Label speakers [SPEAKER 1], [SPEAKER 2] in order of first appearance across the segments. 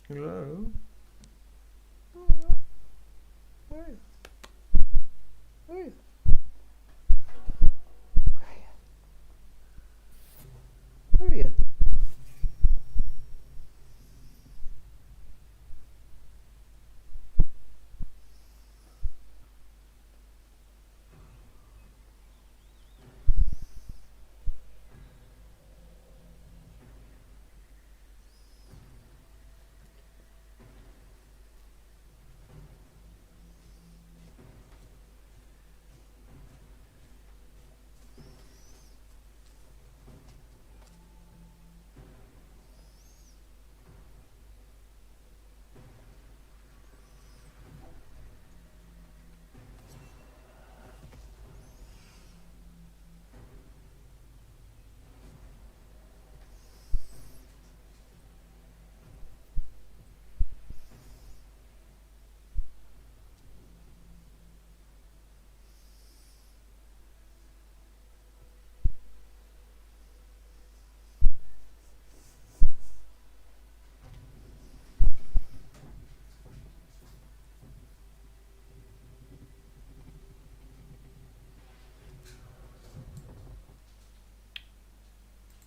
[SPEAKER 1] Hello? Where are you? Where are you? Where are you?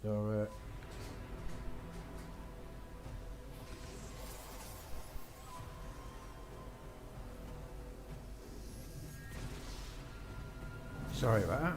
[SPEAKER 1] Alright. Sorry about that.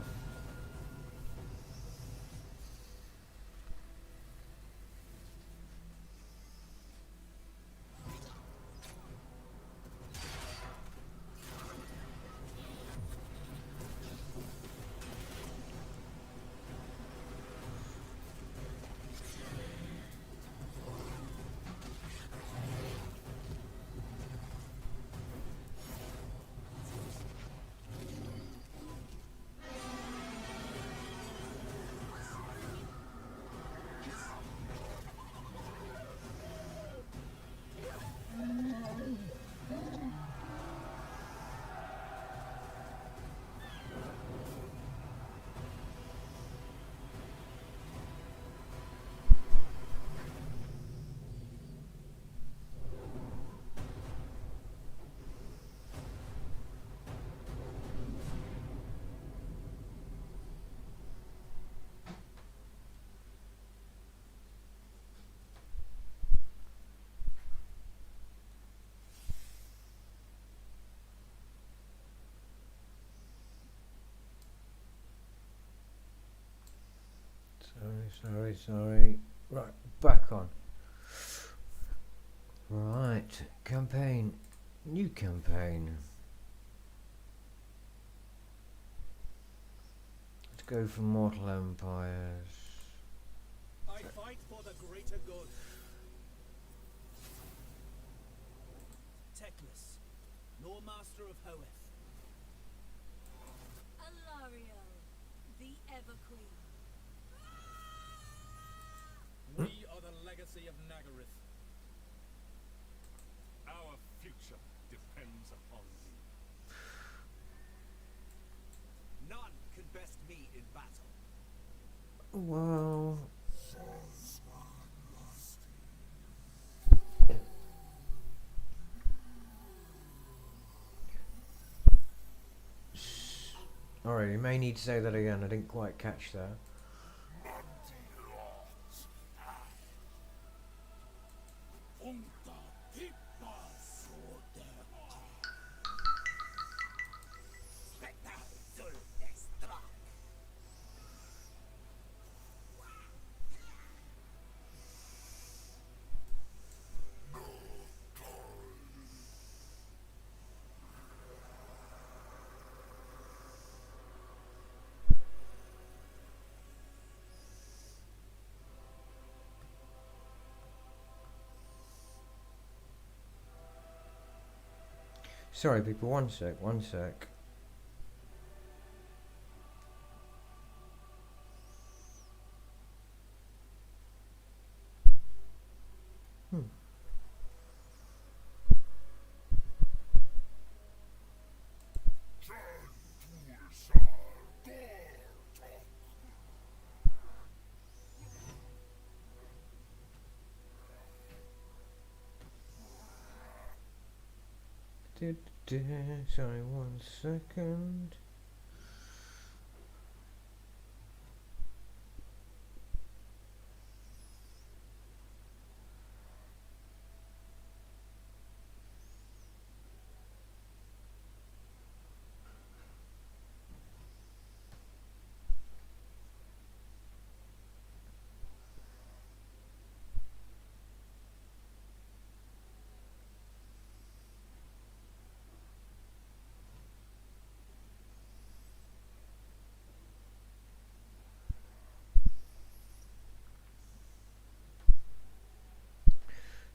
[SPEAKER 1] Sorry. Right, back on. Right, campaign. New campaign. Let's go for Mortal Empires.
[SPEAKER 2] I fight for the greater good. Teclis, Lord Master of Hoeth.
[SPEAKER 3] Alario, the Ever Queen.
[SPEAKER 2] We are the legacy of Nagaryth.
[SPEAKER 4] Our future depends upon thee.
[SPEAKER 2] None can best me in battle.
[SPEAKER 1] Well, alright, you may need to say that again. I didn't quite catch that. Sorry people, one sec.
[SPEAKER 5] Sorry, 1 second.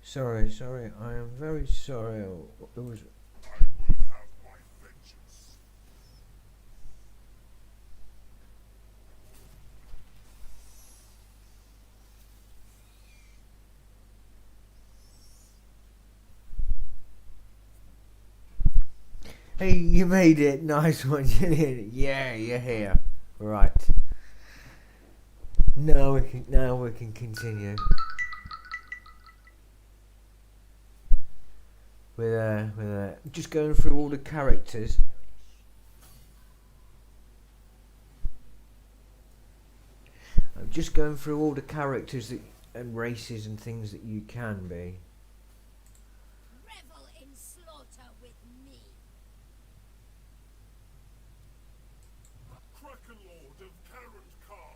[SPEAKER 5] Sorry, I am very sorry. It was.
[SPEAKER 4] I will have my vengeance.
[SPEAKER 5] Hey, you made it. Nice one, Julian. Yeah, you're here. Right. Now we can continue. With just going through all the characters. I'm just going through all the characters and races and things that you can be.
[SPEAKER 3] Revel in slaughter with me.
[SPEAKER 4] Kraken Lord of Karent Kar.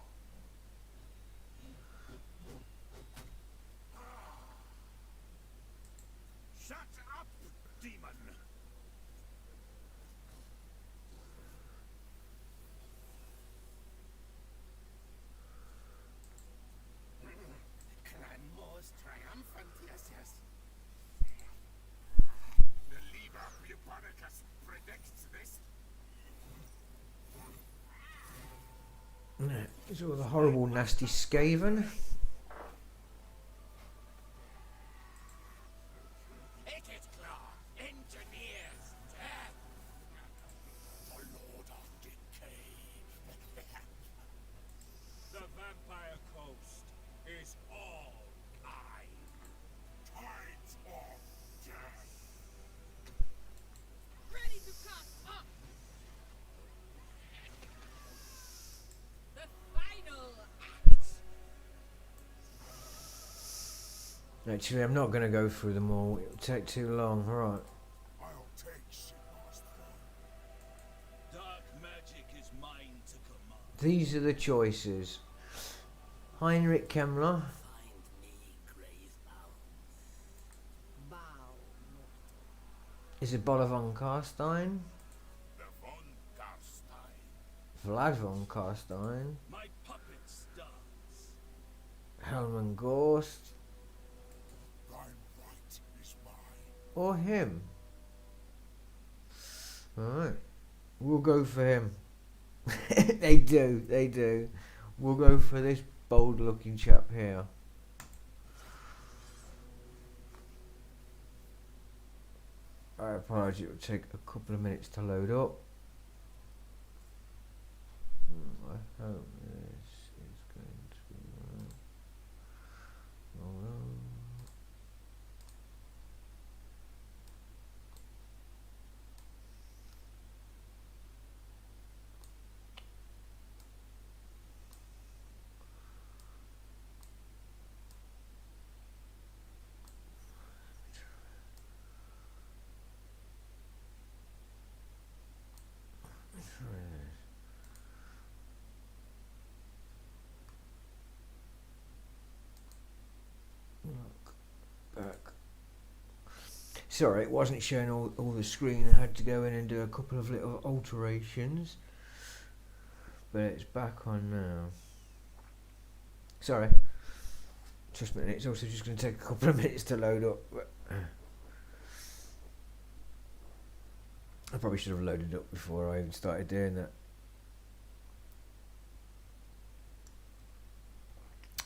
[SPEAKER 4] Shut up, demon! Clan Moors triumphant, yes. The Liber Buparicus predicts this.
[SPEAKER 5] It's all the horrible, nasty Skaven.
[SPEAKER 2] Hit it, Claw! Engineers, death!
[SPEAKER 4] The Lord of Decay.
[SPEAKER 2] The vampire coast is all mine.
[SPEAKER 4] Tides of death.
[SPEAKER 3] Ready to cast up. The final act.
[SPEAKER 5] Actually, I'm not going to go through them all. It'll take too long. Alright.
[SPEAKER 4] I'll take Sigmar's throne.
[SPEAKER 2] Dark magic is mine to command.
[SPEAKER 5] These are the choices. Heinrich Kemmler.
[SPEAKER 2] Find me grave bound.
[SPEAKER 5] Isabella von Karstein.
[SPEAKER 4] The von Garstein.
[SPEAKER 5] Vlad von Karstein.
[SPEAKER 2] My puppet starts.
[SPEAKER 5] Helman Gorst.
[SPEAKER 4] Thine right is mine.
[SPEAKER 5] Or him. Alright. We'll go for him. They do. We'll go for this bold looking chap here. I apologize, it will take a couple of minutes to load up. I hope this is going to work. Hold on. Back. Sorry, it wasn't showing all the screen. I had to go in and do a couple of little alterations. But it's back on now. Sorry. Trust me, it's also just going to take a couple of minutes to load up. But I probably should have loaded up before I even started doing that.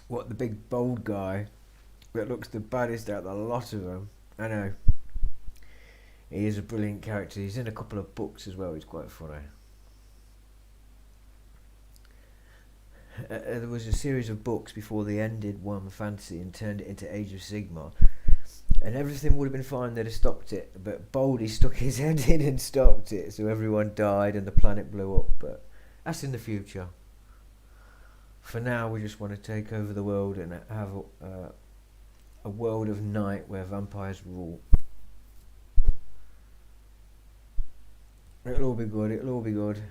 [SPEAKER 5] What, the big bold guy that looks the baddest out of the lot of them? I know. He is a brilliant character. He's in a couple of books as well. He's quite funny. There was a series of books before they ended Warhammer Fantasy and turned it into Age of Sigmar. And everything would have been fine, they'd have stopped it, but Baldy stuck his head in and stopped it, so everyone died and the planet blew up. But that's in the future. For now, we just want to take over the world and have a world of night where vampires rule. It'll all be good, it'll all be good.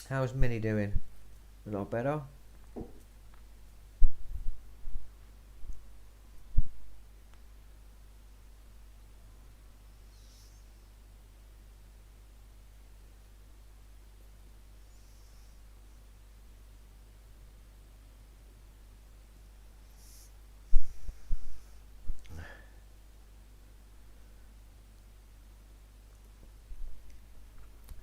[SPEAKER 5] How's Minnie doing? A lot better?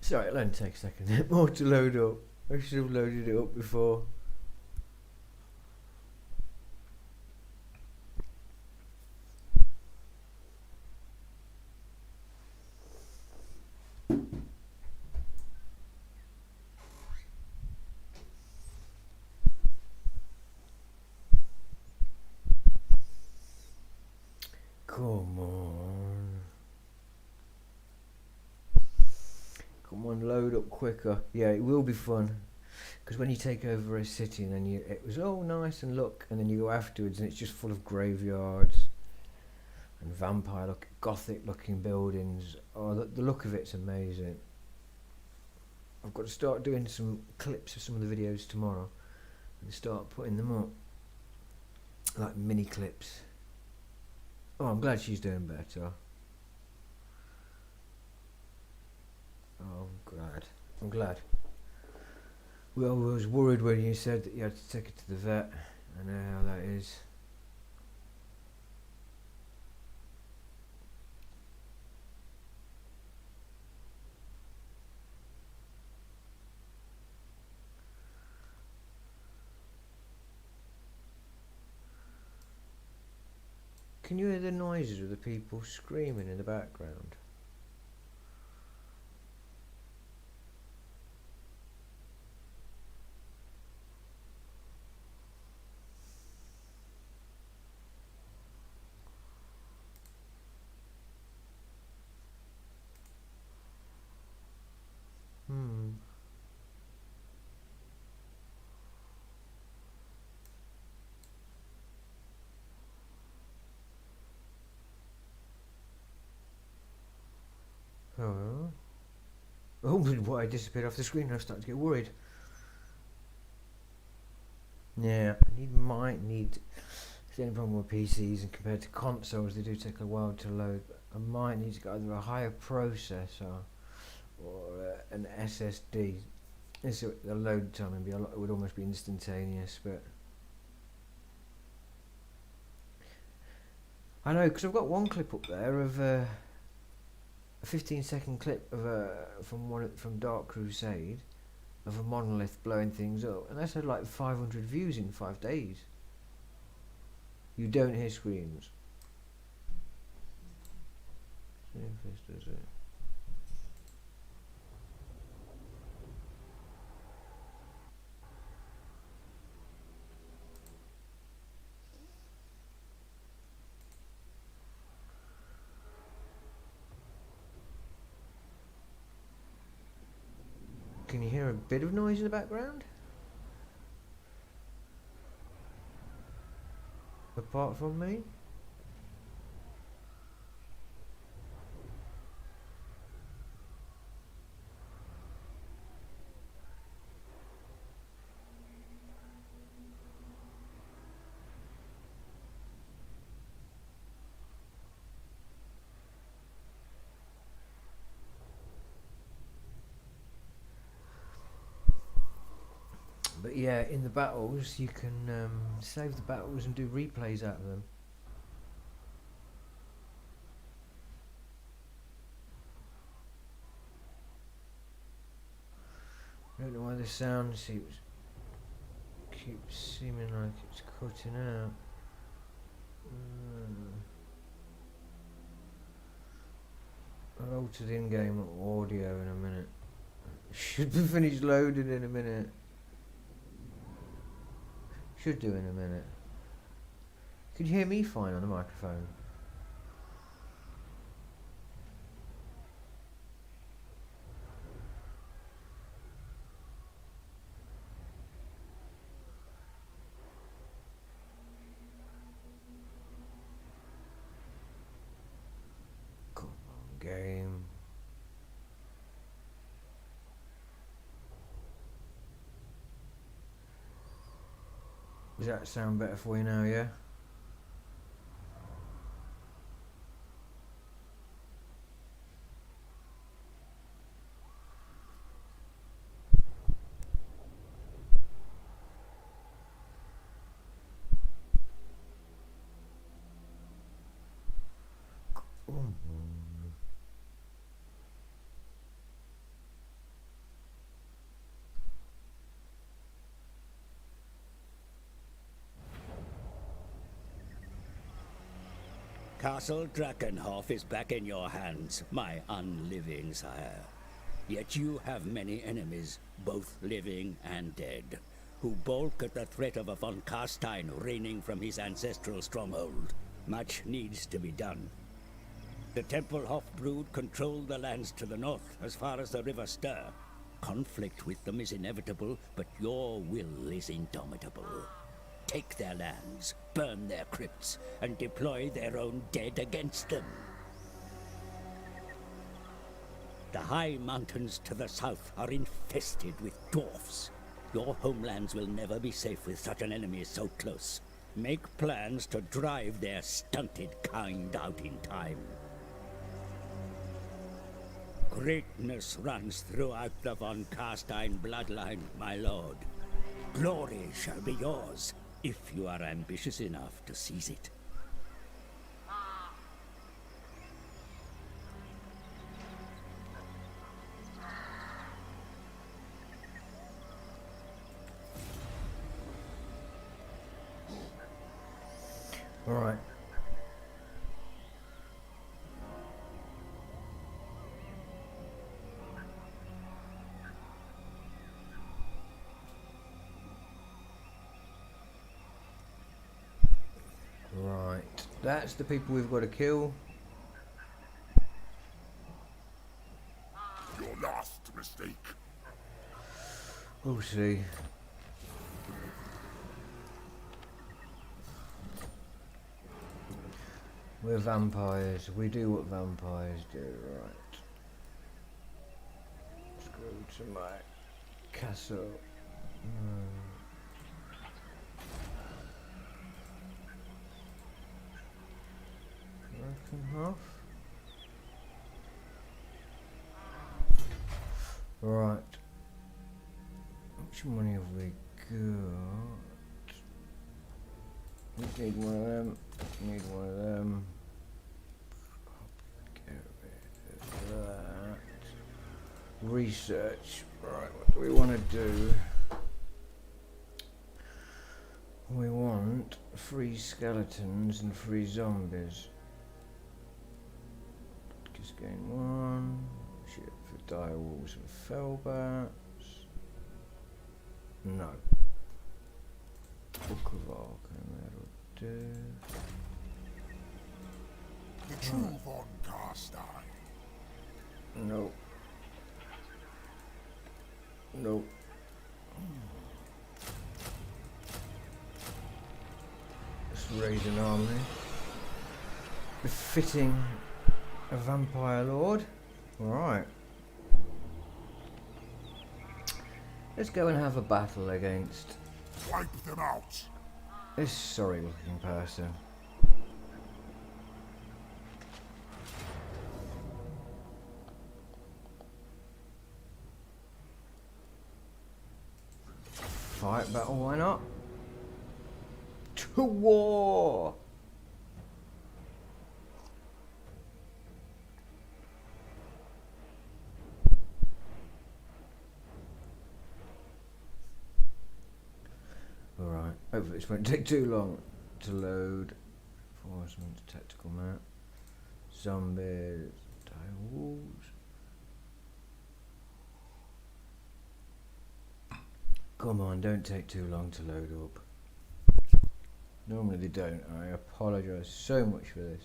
[SPEAKER 5] Sorry, it'll only take a second more to load up. I should have loaded it up before. Come on. Come on, load up quicker. Yeah, it will be fun. Because when you take over a city and then it was all nice and look, and then you go afterwards and it's just full of graveyards and gothic looking buildings. Oh, the look of it's amazing. I've got to start doing some clips of some of the videos tomorrow and start putting them up. Like mini clips. Oh, I'm glad she's doing better. Oh, I'm glad. Well, I was worried when you said that you had to take it to the vet. I know how that is. Can you hear the noises of the people screaming in the background? Oh. Oh, why I disappeared off the screen, I started to get worried. Yeah, might need. It's the only problem with PCs, and compared to consoles, they do take a while to load. I might need to get either a higher processor or an SSD. The load time would be it would almost be instantaneous, but I know because I've got one clip up there of a 15-second clip of from Dark Crusade of a monolith blowing things up, and that's had like 500 views in 5 days. You don't hear screams. See if this does it. Can you hear a bit of noise in the background? Apart from me? But yeah, in the battles you can save the battles and do replays out of them. I don't know why the sound keeps seeming like it's cutting out. I'll alter the in-game audio in a minute. Should be finished loading in a minute. Should do in a minute. Could you hear me fine on the microphone? game. Does that sound better for you now, yeah?
[SPEAKER 6] Castle Drakenhof is back in your hands, my unliving sire. Yet you have many enemies, both living and dead, who balk at the threat of a von Carstein reigning from his ancestral stronghold. Much needs to be done. The Tempelhof brood control the lands to the north, as far as the River Ster. Conflict with them is inevitable, but your will is indomitable. Take their lands, burn their crypts, and deploy their own dead against them. The high mountains to the south are infested with dwarfs. Your homelands will never be safe with such an enemy so close. Make plans to drive their stunted kind out in time. Greatness runs throughout the von Carstein bloodline, my lord. Glory shall be yours, if you are ambitious enough to seize it.
[SPEAKER 5] All right. Right, that's the people we've got to kill.
[SPEAKER 4] Your last mistake.
[SPEAKER 5] We'll see. We're vampires. We do what vampires do, right. Let's go to my castle. Half. Right. Which money have we got? We need one of them. Need one of them. Get rid of that. Research. Right, what do we want to do? We want 3 skeletons and 3 zombies. Just gain 1. Shit for dire wolves and fell bats. No. Book of Arcane, that'll do.
[SPEAKER 4] The true von Carstein.
[SPEAKER 5] Nope. Nope. Let's raise an army. Befitting a vampire lord. Alright. Let's go and have a battle against
[SPEAKER 4] Wipe them out.
[SPEAKER 5] this sorry looking person. Fight battle, why not? To war! Alright, hopefully this won't take too long to load. Reinforcements, tactical map, zombies, dire wolves. Come on, don't take too long to load up. Normally they don't. I apologise so much for this.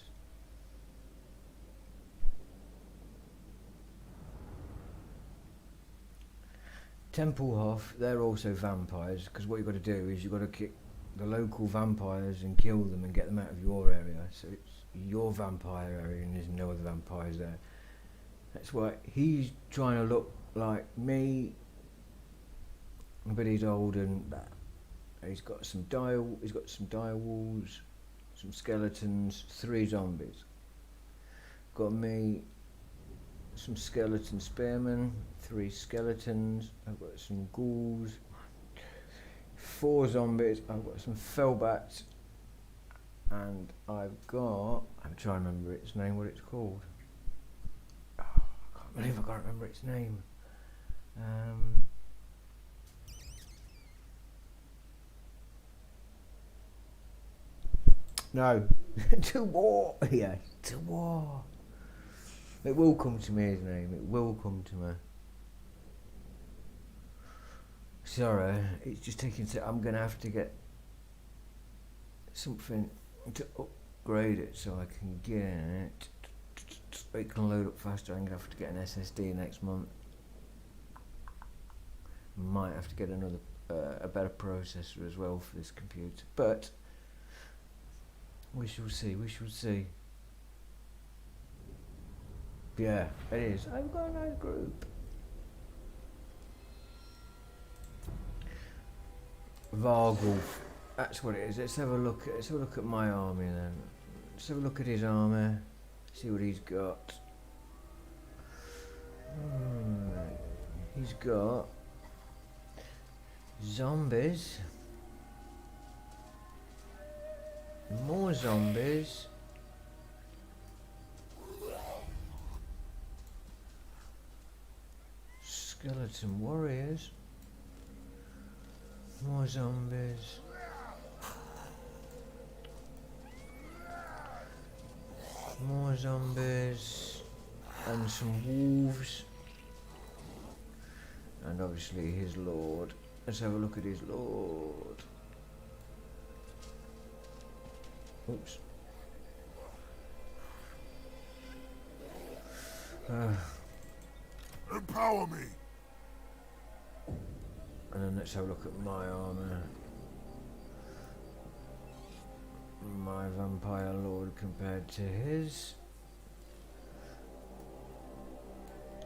[SPEAKER 5] Tempelhof, they're also vampires, because what you've got to do is you've got to kick the local vampires and kill them and get them out of your area. So it's your vampire area and there's no other vampires there. That's why he's trying to look like me, but he's old and he's got some dire wolves, some skeletons, 3 zombies. Got me, some skeleton spearmen, 3 skeletons. I've got some ghouls, 4 zombies. I've got some fellbats, and I'm trying to remember its name, what it's called. Oh, I can't believe I can't remember its name. No, to war. Yeah, to war. It will come to me, his name. It will come to me. Sorry, it's just taking. I'm gonna have to get something to upgrade it so I can get it can load up faster. I'm gonna have to get an SSD next month. Might have to get another a better processor as well for this computer, but we shall see. We shall see. Yeah, it is. I've got a nice group. Vargulf. That's what it is. Let's have a look at my army then. Let's have a look at his army. See what he's got. He's got zombies. More zombies. Skeleton warriors. More zombies. More zombies. And some wolves. And obviously his lord. Let's have a look at his lord. Oops.
[SPEAKER 4] Empower me!
[SPEAKER 5] And then let's have a look at my armor. My vampire lord compared to his.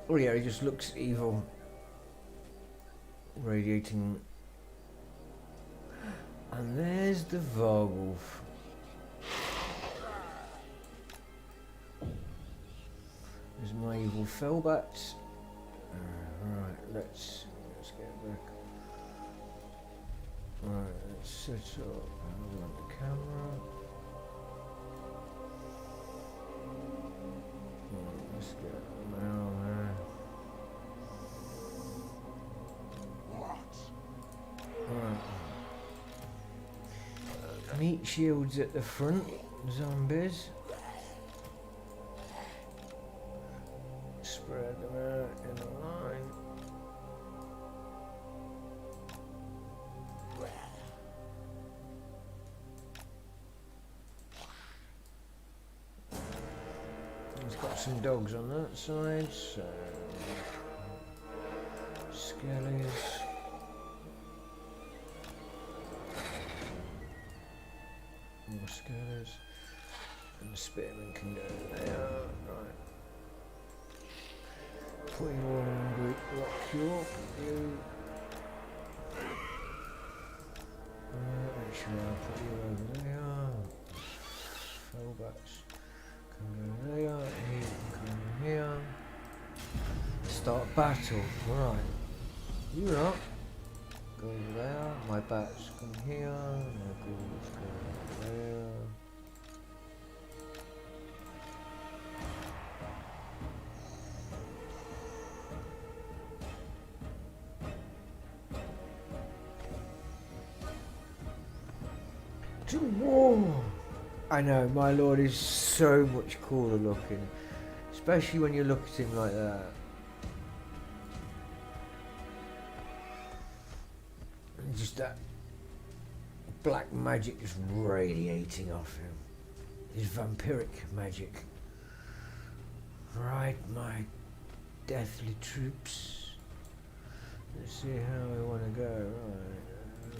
[SPEAKER 5] Oh yeah, he just looks evil. Radiating. And there's the Vargulf. There's my evil fellbats. Right, let's get back. Right, let's set up. I want the camera. Right, let's get now there. Right. Meat shields at the front. Zombies. Spread them out in a line. He's got some dogs on that side, so skellies. More skellies. And the spearman can go there. Right. Put you all in group, lock you up, you. Actually, I'll put you over there. Fellbats can go there, he can come here. Start battle, right. You lot go over there, my bats come here, my ghouls go there. To war! I know, my lord is so much cooler looking. Especially when you look at him like that. And just that black magic just radiating off him. His vampiric magic. Right, my deathly troops. Let's see how we want to go. Right.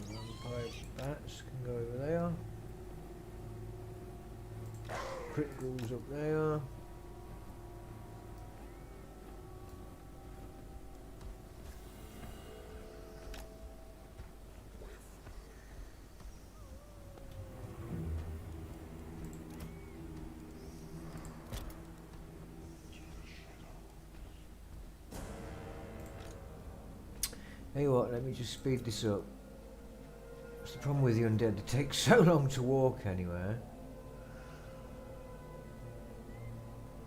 [SPEAKER 5] Vampire bats can go over there. Crit ghouls up there. Hey what, let me just speed this up. What's the problem with the undead? It takes so long to walk anywhere.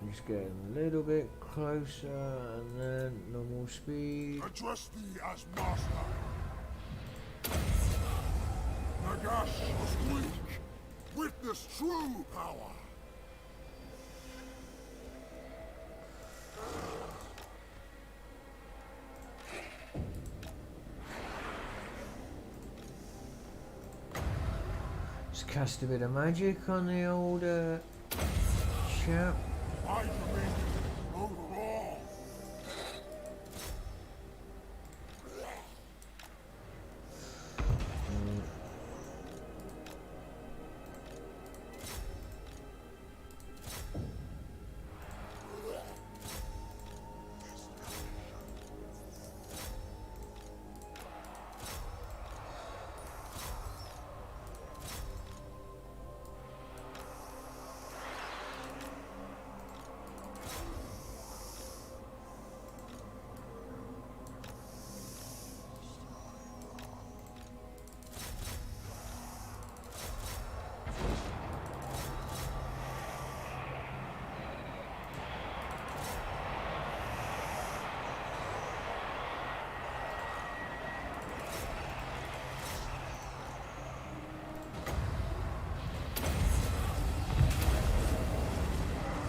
[SPEAKER 5] Just getting a little bit closer and then normal speed.
[SPEAKER 4] Address thee as master. Nagash was weak. Witness true power.
[SPEAKER 5] Just cast a bit of magic on the old chap.
[SPEAKER 4] I remain overall.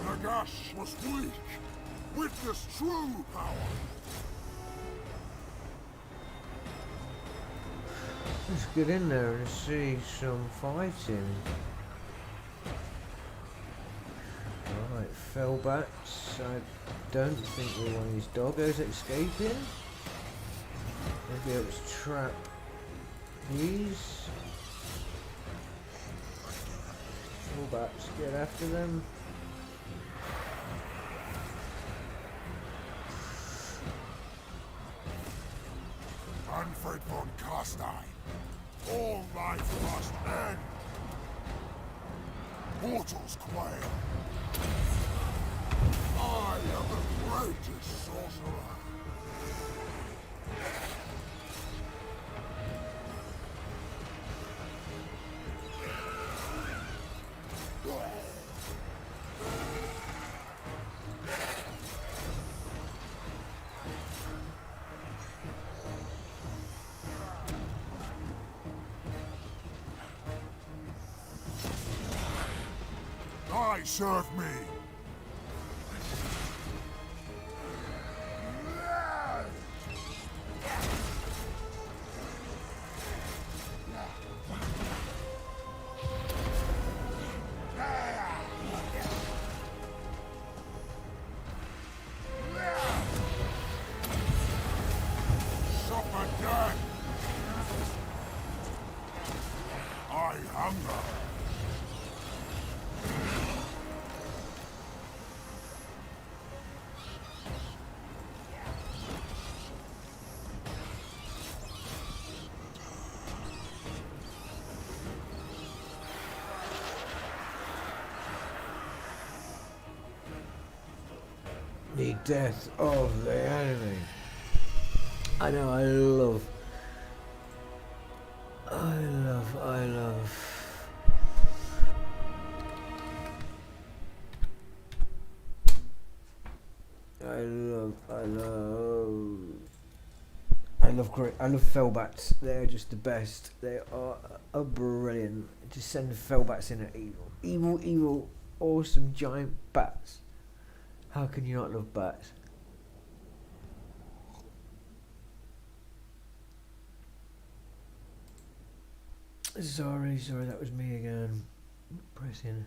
[SPEAKER 4] Nagash was weak. Witness true power.
[SPEAKER 5] Let's get in there and see some fighting. Right, Fellbats. I don't think we want these doggos escaping. Maybe able to trap these. Fellbats, get after them.
[SPEAKER 4] Manfred von Carstein. All life must end. Mortals quail. I am the greatest sorcerer. Serve me. Suffer death. I hunger.
[SPEAKER 5] The death of the enemy. I know, I love. I love Fellbats. They're just the best. They are brilliant. Just send Fellbats in at evil, awesome giant bats. How can you not love bats? Sorry, that was me again. Pressing.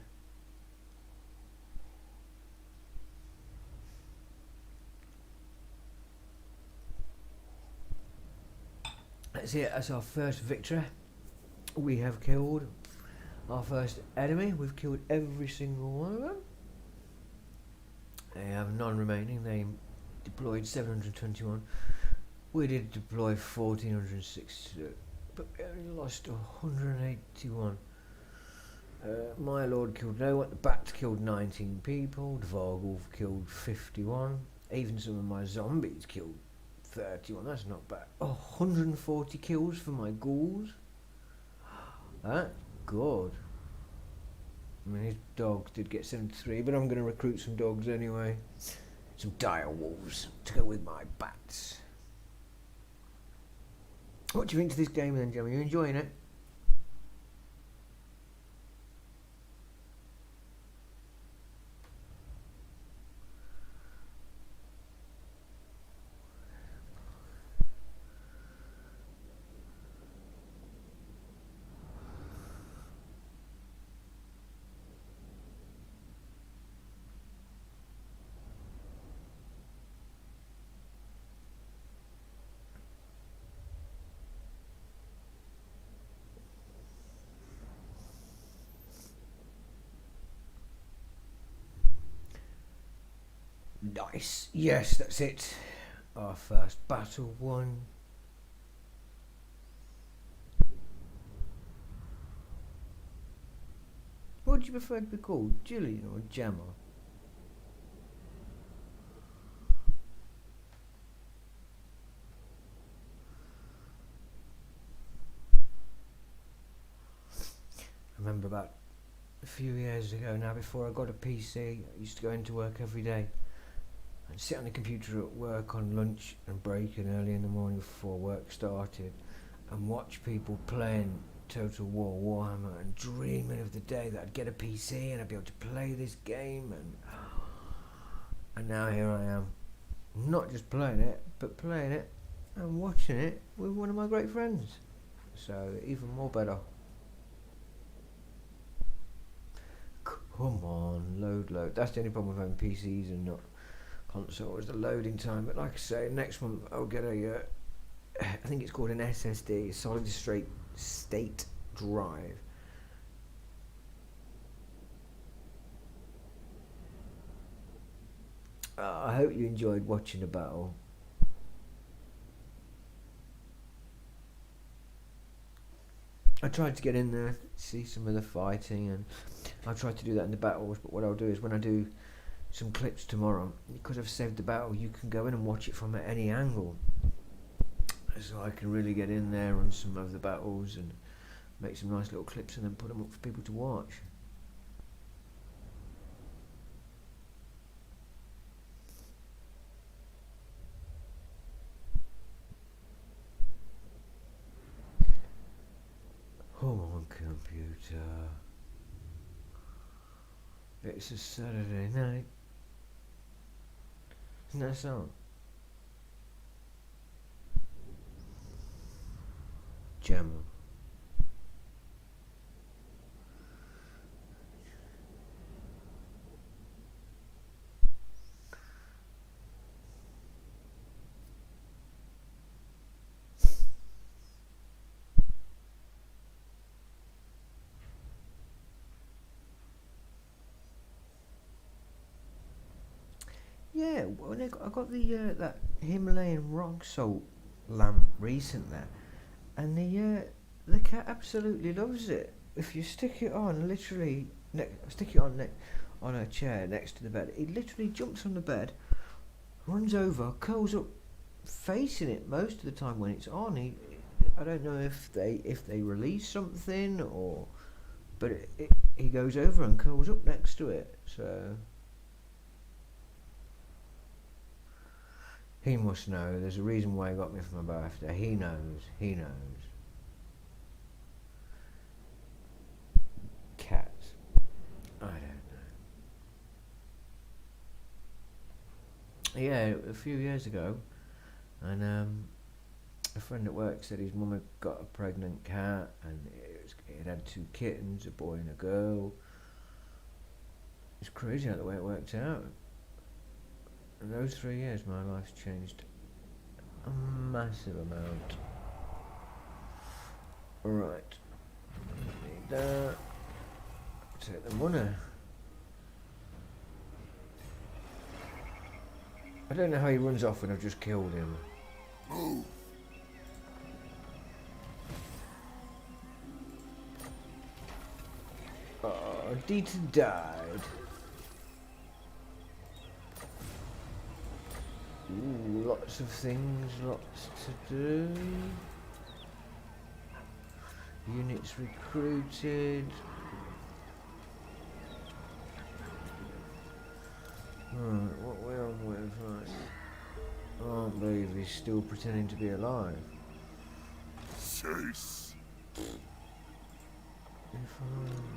[SPEAKER 5] That's it, that's our first victory. We have killed our first enemy. We've killed every single one of them. They have none remaining. They deployed 721. We did deploy 1462, but we only lost 181. My Lord killed no one. The Bats killed 19 people. The Vargulf killed 51. Even some of my zombies killed 31, that's not bad. Oh, 140 kills for my ghouls. That's good. I mean, his dogs did get 73, but I'm going to recruit some dogs anyway. Some dire wolves to go with my bats. What do you think to this game then, Jim? Are you enjoying it? Nice. Yes, that's it. Our first battle won. What would you prefer to be called, Julian or Gemma? I remember about a few years ago now, before I got a PC, I used to go into work every day and sit on the computer at work on lunch and break and early in the morning before work started and watch people playing Total War, Warhammer, and dreaming of the day that I'd get a PC and I'd be able to play this game, and now here I am, not just playing it, but playing it and watching it with one of my great friends. So even more better. Come on, load. That's the only problem with having PCs and not consoles, the loading time. But like I say, next month I'll get a, I think it's called an SSD, solid state drive. I hope you enjoyed watching the battle. I tried to get in there, see some of the fighting, and I tried to do that in the battles, but what I'll do is when I do some clips tomorrow, because I've saved the battle, you can go in and watch it from any angle. So I can really get in there on some of the battles and make some nice little clips and then put them up for people to watch. Come on, computer. It's a Saturday night. Isn't that a song? Gemma. Yeah, when I got the that Himalayan rock salt lamp recently, and the cat absolutely loves it. If you stick it on, literally, stick it on on a chair next to the bed, it literally jumps on the bed, runs over, curls up, facing it most of the time when it's on. I don't know if they release something or, but he goes over and curls up next to it. So he must know. There's a reason why he got me for my birthday. He knows. Cats. I don't know. Yeah, a few years ago, and a friend at work said his mum had got a pregnant cat, and it had 2 kittens, a boy and a girl. It's crazy how the way it worked out. In those 3 years, my life's changed a massive amount. Right. Need that. Take the money. I don't know how he runs off when I've just killed him.
[SPEAKER 4] Move.
[SPEAKER 5] Oh, Dieter died. Ooh, lots of things, lots to do. Units recruited. Right, what we're on with, right? I can't believe he's still pretending to be alive.
[SPEAKER 4] Cease.
[SPEAKER 5] If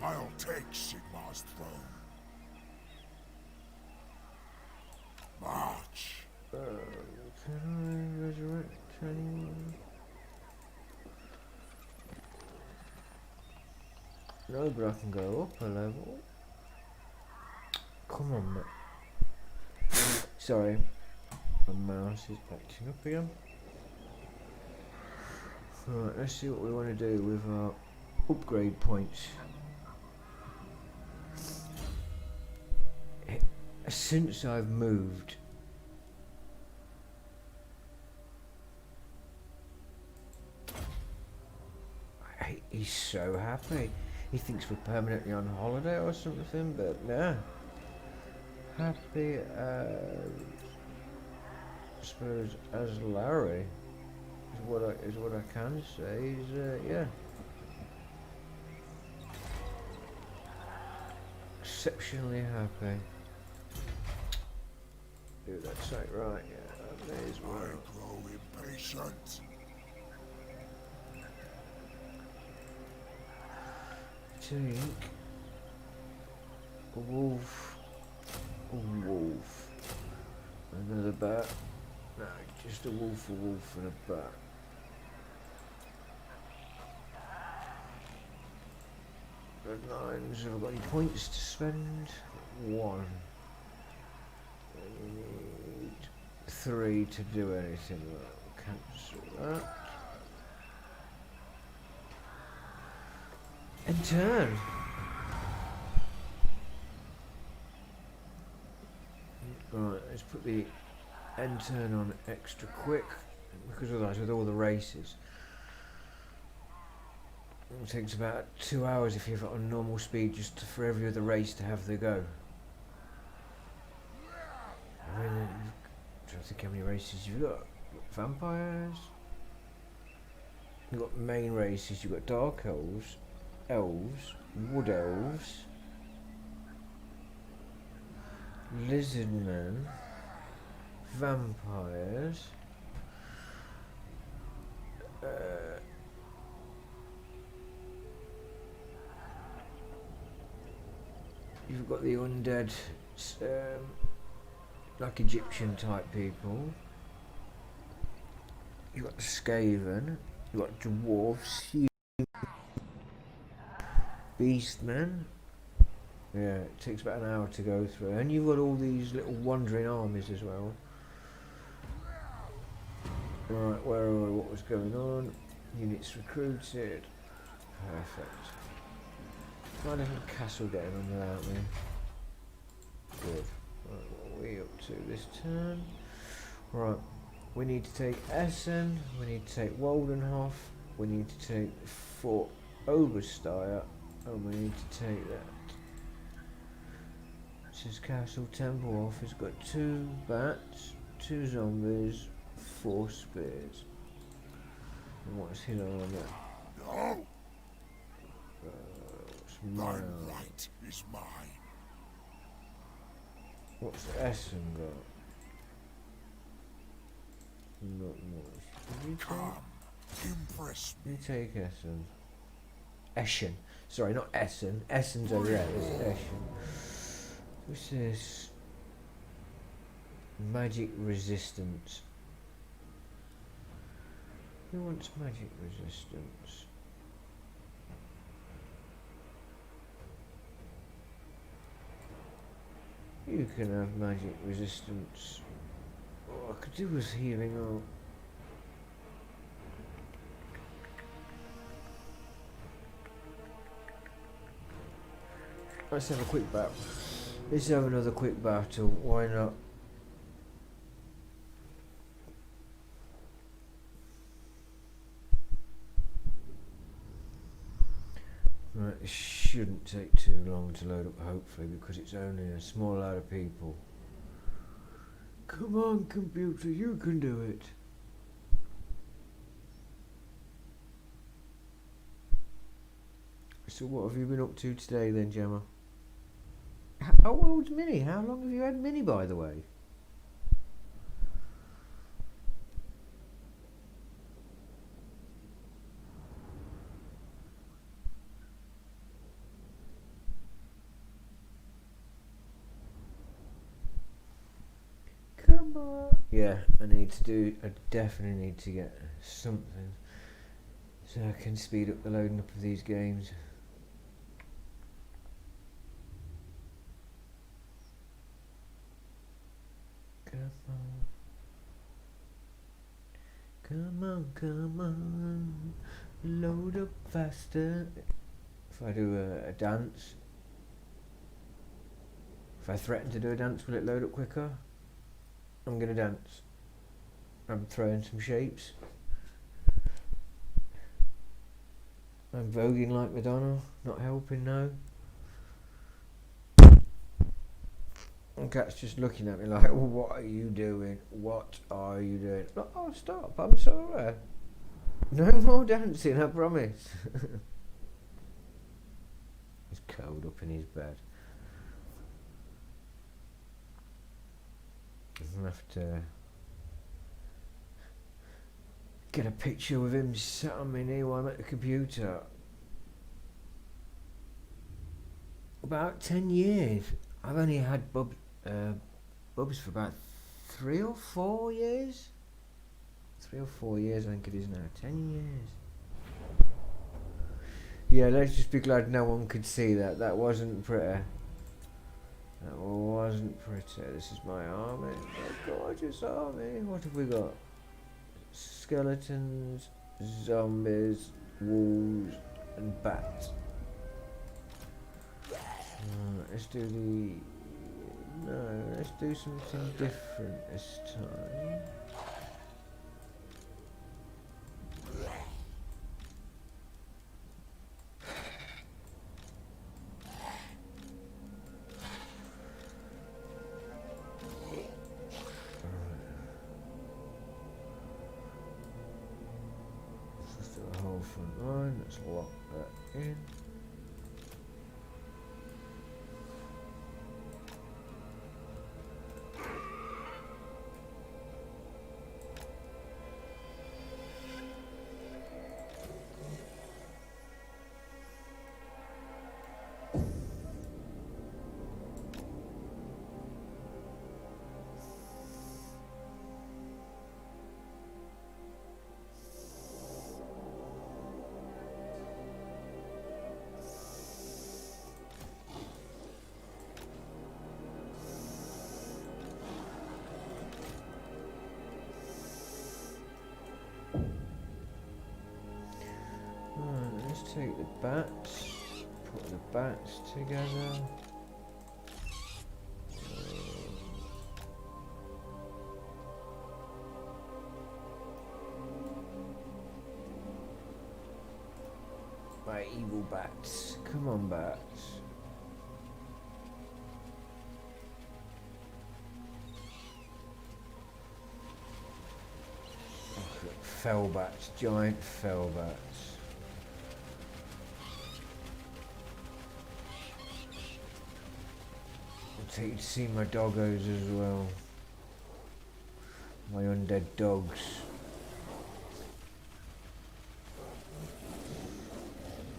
[SPEAKER 4] I'll take Sigmar's throne. March.
[SPEAKER 5] can I resurrect anyone? No, but I can go up a level. Come on, mate. Sorry, my mouse is acting up again. Right, let's see what we want to do with our upgrade points. Since I've moved, he's so happy. He thinks we're permanently on holiday or something, but yeah. Happy as, I suppose, as Larry is what I can say. He's yeah, exceptionally happy. Do that site right, yeah, that may as well.
[SPEAKER 4] I grow impatient.
[SPEAKER 5] Take a wolf, a wolf, another bat. No, just a wolf, and a bat. Red lines, have I got any points to spend? One. And you need 3 to do anything. Well, cancel that. And turn. Right, let's put the end turn on extra quick, because otherwise with all the races it takes about 2 hours if you've got on normal speed just for every other race to have the go. I mean, I'm trying to think how many races you've got. Vampires, you've got main races, you've got dark elves, elves, wood elves, lizard men, vampires, you've got the undead, like Egyptian type people. You've got the Skaven, you've got dwarfs, beastmen. Yeah, it takes about an hour to go through. And you've got all these little wandering armies as well. Right, where are we? What was going on? Units recruited. Perfect. My little castle getting on without me. Good. Right, what are we up to this turn? Right, we need to take Essen, we need to take Waldenhof, we need to take Fort Obersteyr, and we need to take that. This is Castle Tempelhof. It's got 2 bats, 2 zombies, 4 spears. And what's his on that?
[SPEAKER 4] No,
[SPEAKER 5] What's
[SPEAKER 4] thy
[SPEAKER 5] mine?
[SPEAKER 4] right is mine.
[SPEAKER 5] What's Essen got? Not much. Did you
[SPEAKER 4] Come, impress me.
[SPEAKER 5] You take Essen. Eschen. Sorry, not Essen. Essen's over there. It's Eschen. What's this? Magic resistance. Who wants magic resistance? You can have magic resistance. All I could do was healing up. Let's have a quick battle. Let's have another quick battle. Why not? Right, it shouldn't take too long to load up, hopefully, because it's only a small amount of people. Come on, computer, you can do it. So what have you been up to today then, Gemma? How old's Minnie? How long have you had Minnie, by the way? Come on. Yeah, I definitely need to get something so I can speed up the loading up of these games. Come on, load up faster. If I do a dance, if I threaten to do a dance, will it load up quicker? I'm gonna dance. I'm throwing some shapes. I'm voguing like Madonna, not helping, no. And Cat's just looking at me like, well, what are you doing? What are you doing? Like, oh, stop, I'm sorry. No more dancing, I promise. He's curled up in his bed. I'm gonna have to get a picture with him sat on my knee while I'm at the computer. About 10 years. I've only had Bubs for about 3 or 4 years. 3 or 4 years, I think it is now. 10 years. Yeah, let's just be glad no one could see that. That wasn't pretty. That wasn't pretty. This is my army. My gorgeous army. What have we got? Skeletons, zombies, wolves, and bats. Let's do let's do something different this time. Let's do a whole front line. Let's lock that in. Let's take the bats, put the bats together. My evil bats, come on bats. Fell bats, giant fell bats. I'll take you to see my doggos as well. My undead dogs.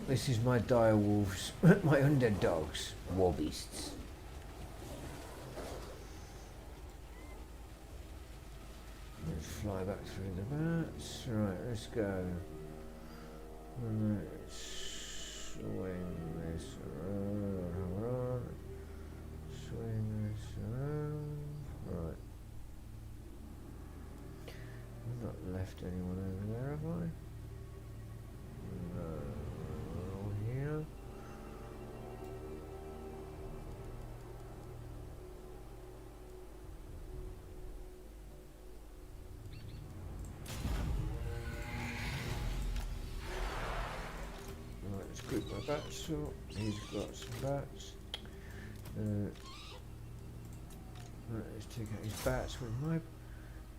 [SPEAKER 5] This is my dire wolves, my undead dogs, war beasts. Let's fly back through the bats. Right, let's go. Let's swing this around. Hold on. Swing this around. Right. I've not left anyone over there, have I? No. Here. Right, let's group my bats up. He's got some bats. Right, let's take out his bats with my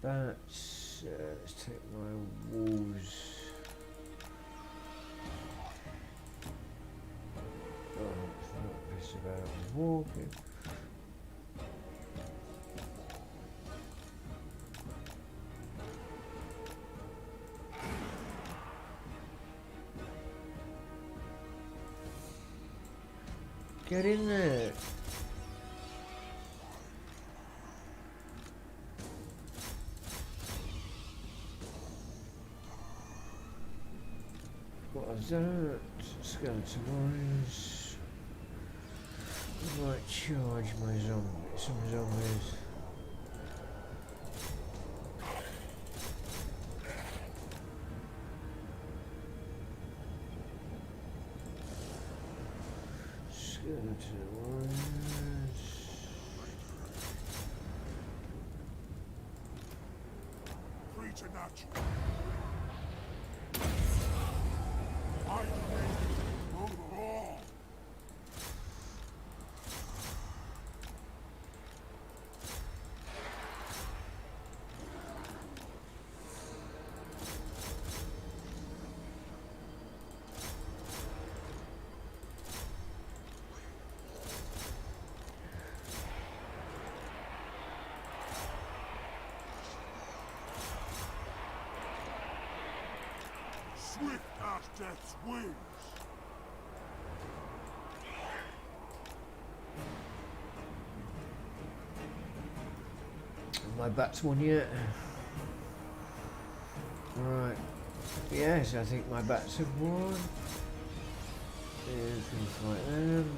[SPEAKER 5] bats. Let's take my wolves. Oh, it's not pissed about walking. Get in there. What is that? Skeleton warriors. I might charge some zombies. Skeleton warriors.
[SPEAKER 4] Preternatural. I demand overall. Swift as death's wings.
[SPEAKER 5] My bats won yet? Right. Yes, I think my bats have won. You can fight them.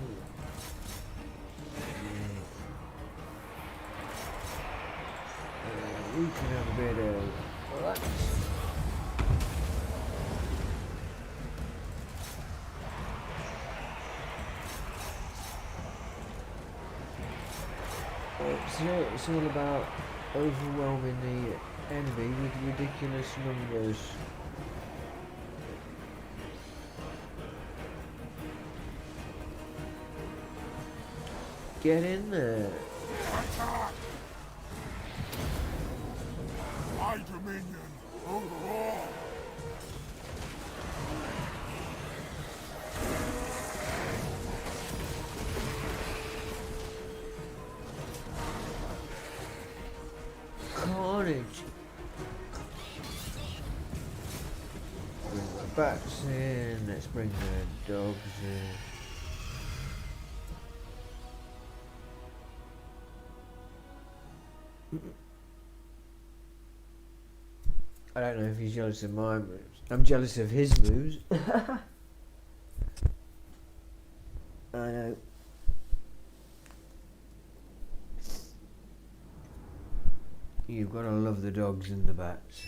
[SPEAKER 5] We can have a bit of relax. It's all about overwhelming the enemy with ridiculous numbers. Get in there.
[SPEAKER 4] Attack! My dominion overall.
[SPEAKER 5] Carnage. Bring the bats in. Let's bring the dogs in. I don't know if he's jealous of my moves. I'm jealous of his moves. I know. You've got to love the dogs and the bats.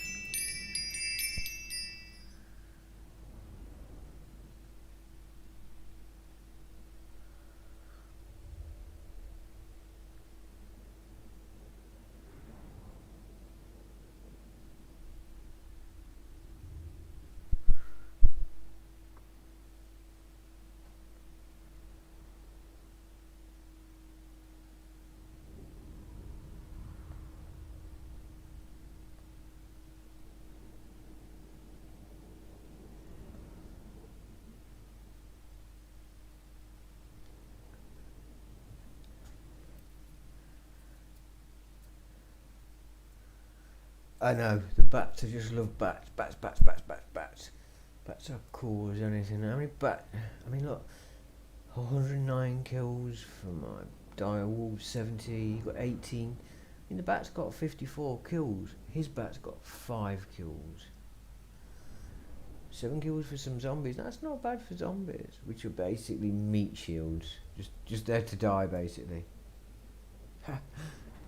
[SPEAKER 5] I know, the bats, I just love bats. Bats. Bats are cool as anything. How many bats? I mean, look, 109 kills for my dire wolf, 70, you got 18. I mean, the bat's got 54 kills. His bat's got 5 kills. 7 kills for some zombies. That's not bad for zombies, which are basically meat shields. Just there to die, basically.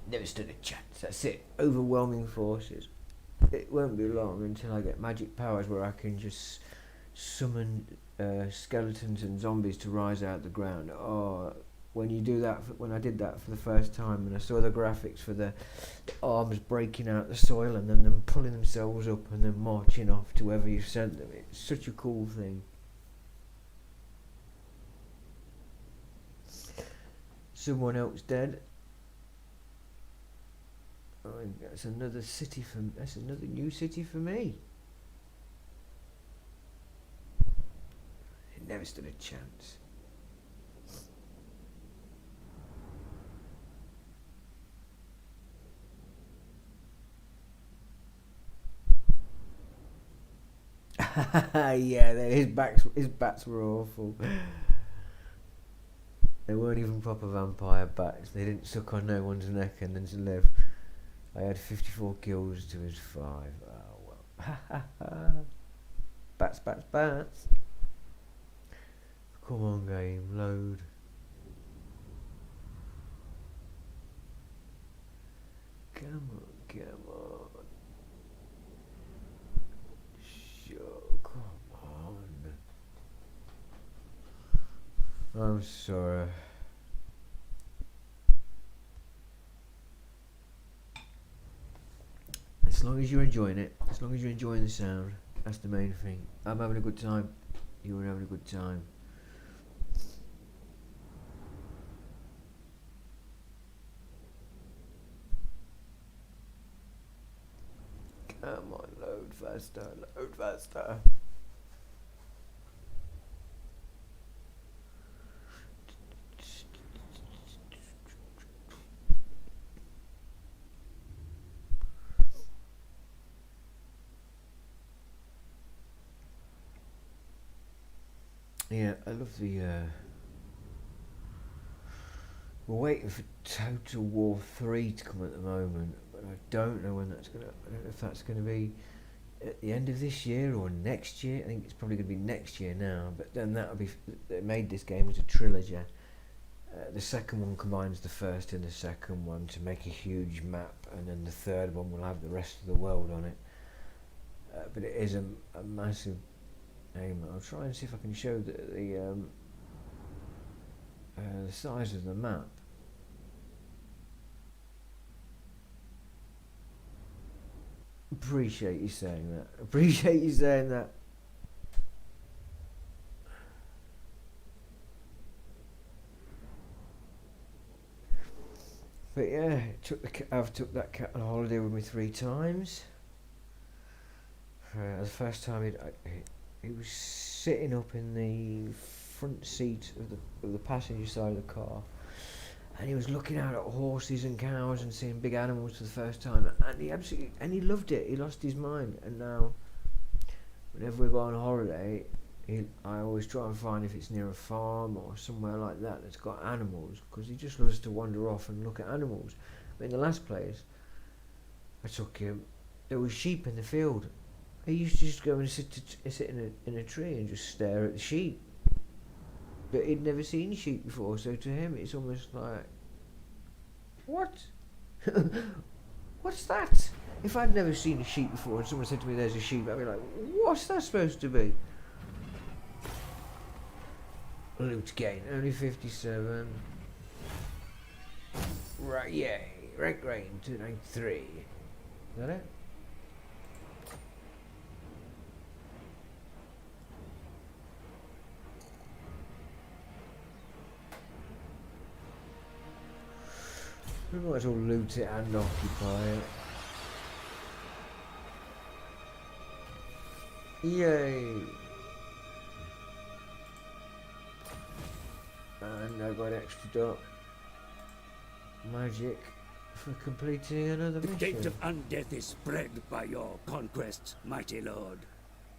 [SPEAKER 5] Never stood a chance. That's it. Overwhelming forces. It won't be long until I get magic powers where I can just summon skeletons and zombies to rise out the ground. Oh, when you do that, when I did that for the first time, and I saw the graphics for the arms breaking out the soil and then them pulling themselves up and then marching off to wherever you sent them. It's such a cool thing. Someone else dead. Oh, that's another city for. That's another new city for me. It never stood a chance. Yeah, his bats were awful. They weren't even proper vampire bats. They didn't suck on no one's neck and then live. I had 54 kills to his 5. Oh well. Bats, bats, bats. Come on, game, load. Come on, come on. Sure, come on. I'm sorry. As long as you're enjoying it, as long as you're enjoying the sound, that's the main thing. I'm having a good time. You're having a good time. Come on, load faster, load faster. Yeah, I love the. We're waiting for Total War 3 to come at the moment, but I don't know when that's gonna. I don't know if that's gonna be at the end of this year or next year. I think it's probably gonna be next year now. But then that'll be. They made this game as a trilogy. The second one combines the first and the second one to make a huge map, and then the third one will have the rest of the world on it. But it is a massive. I'll try and see if I can show the size of the map. Appreciate you saying that. Appreciate you saying that. But yeah, I've took that cat on holiday with me 3 times. The first time he was sitting up in the front seat of the passenger side of the car, and he was looking out at horses and cows and seeing big animals for the first time, and he loved it. He lost his mind, and now whenever we go on holiday, I always try and find if it's near a farm or somewhere like that that's got animals, because he just loves to wander off and look at animals. But in the last place I took him, there was sheep in the field. He used to just go and sit in a tree and just stare at the sheep. But he'd never seen sheep before, so to him it's almost like, what? What's that? If I'd never seen a sheep before and someone said to me there's a sheep, I'd be like, what's that supposed to be? Loot gain, only 57. Right, yay. Rank rain to rank 3. Is that it? We might as well loot it and occupy it. Yay! And I got extra dot magic for completing another
[SPEAKER 6] The
[SPEAKER 5] mission.
[SPEAKER 6] gate of undeath is spread by your conquests, mighty lord.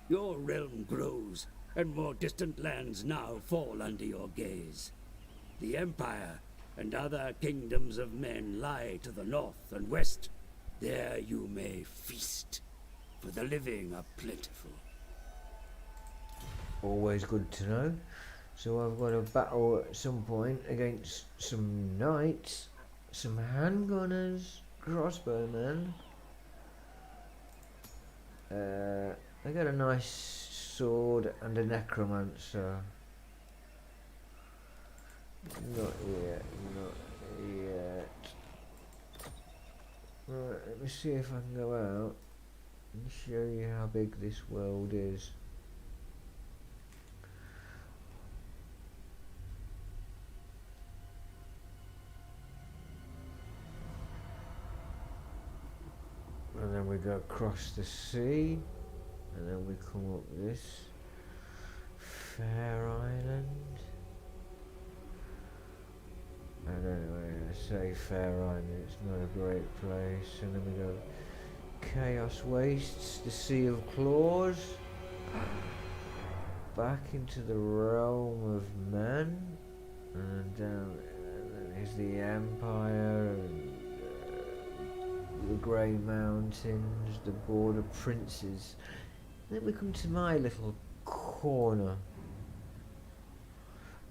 [SPEAKER 6] Your realm grows, and more distant lands now fall under your gaze. The Empire and other kingdoms of men lie to the north and west. There you may feast, for the living are plentiful.
[SPEAKER 5] Always good to know. So I've got a battle at some point against some knights, some handgunners, crossbowmen. I got a nice sword and a necromancer. Not yet, not yet. Right, let me see if I can go out and show you how big this world is. we go across the sea, and then we come up this fair island. And anyway, I say fair island, it's not a great place. And then we go Chaos Wastes, the Sea of Claws, back into the realm of man, and down and then is the Empire, and the Grey Mountains, the Border Princes. Then we come to my little corner.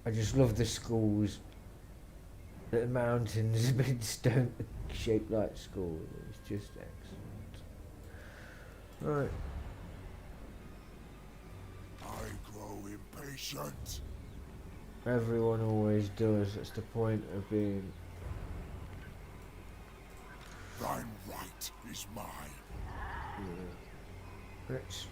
[SPEAKER 5] I just love the schools. The mountains have been stone shaped like schools. It's just excellent. Right.
[SPEAKER 4] I grow impatient.
[SPEAKER 5] Everyone always does. That's the point of being.
[SPEAKER 4] Thine right is mine.
[SPEAKER 5] Let's.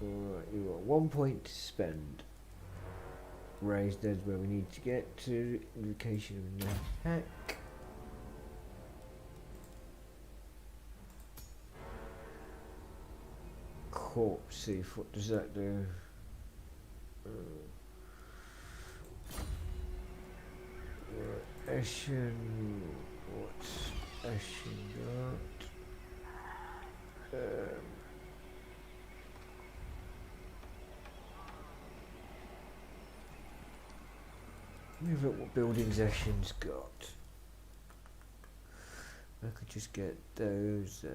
[SPEAKER 5] Alright, you got 1 point to spend. Raised is where we need to get to. Invocation of the heck. Corpse thief, what does that do? Eshin, what's Eshin got? Let me have a look what buildings Eshin's got. I could just get those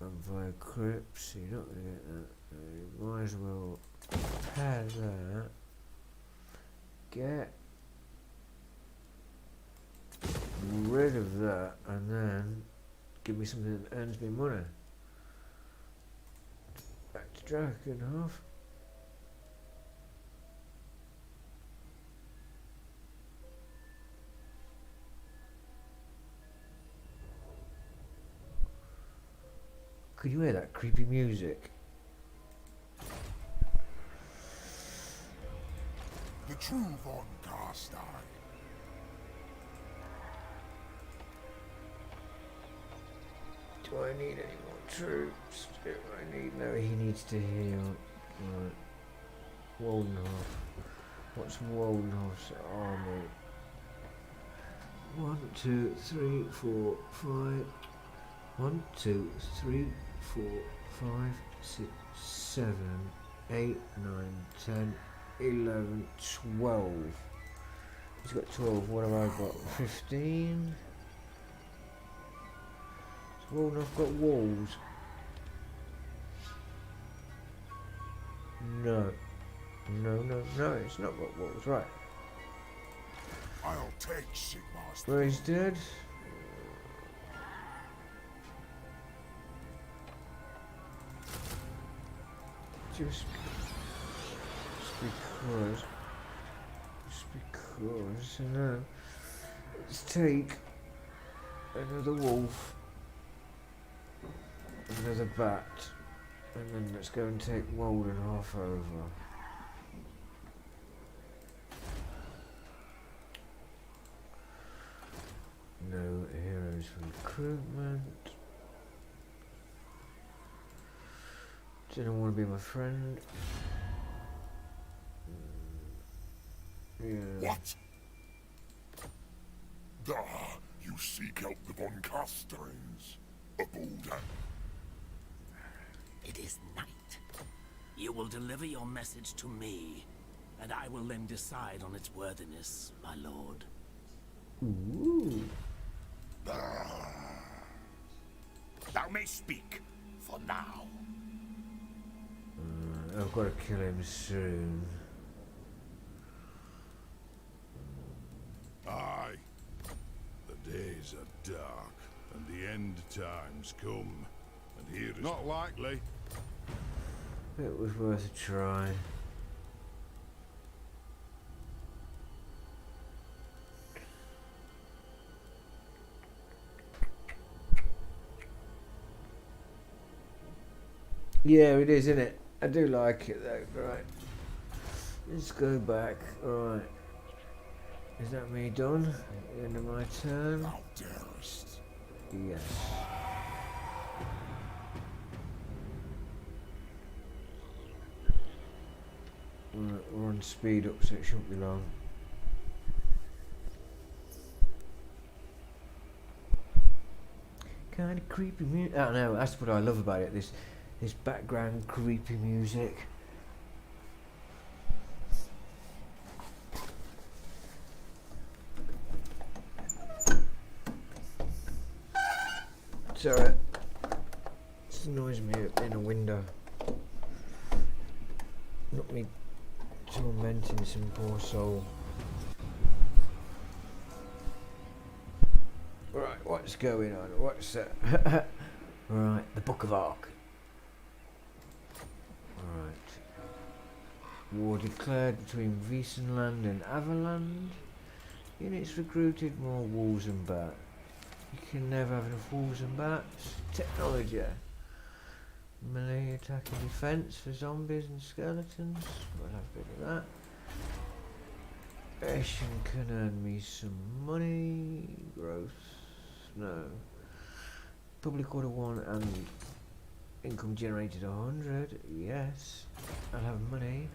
[SPEAKER 5] and via crypts, you're not going to get that. You might as well pair that. Get rid of that and then give me something that earns me money. Back to Drakenhof. Could you hear that creepy music?
[SPEAKER 4] The true Von Carstein.
[SPEAKER 5] Do I need any more troops? Do I need... No, he needs to heal. Right. Waldenhof. What's Waldenhof's army? 1, 2, 3, 4, 5. 1, 2, 3, 4, 5, 6, 7, 8, 9, 10, 11, 12. He's got 12. What have I got? 15. So I've got walls. No. No, it's not got walls. Right.
[SPEAKER 4] I'll take Sigmar's.
[SPEAKER 5] Where he's dead. Just because, and then let's take another wolf, another bat, and then let's go and take Waldenhof over. No heroes for recruitment. Didn't want to be my friend. Yeah.
[SPEAKER 4] What? You seek out the Von Carsteins. A Boulder.
[SPEAKER 2] It is night. You will deliver your message to me, and I will then decide on its worthiness, my lord.
[SPEAKER 5] Ooh.
[SPEAKER 4] Thou may speak for now.
[SPEAKER 5] I've got to kill him soon.
[SPEAKER 7] Aye. The days are dark, and the end times come. And here is not likely.
[SPEAKER 5] It was worth a try. Yeah, it is, isn't it? I do like it though. Right. Let's go back. Alright. Is that me done? End of my turn?
[SPEAKER 4] Thou darest.
[SPEAKER 5] Yes. We're on speed up, so it shouldn't be long. Kind of creepy music. I don't know. That's what I love about it. This background creepy music. Sorry, it annoys me in a window. Not me tormenting some poor soul. Right, what's going on? What's that? Right, the Book of Ark. Right. War declared between Wiesenland and Averland. Units recruited, more wolves and bats. You can never have enough wolves and bats. Technology. Melee attack and defense for zombies and skeletons. We'll have a bit of that. Eschen can earn me some money. Gross. No. Public order 1 and income generated 100. Yes. I'll have money.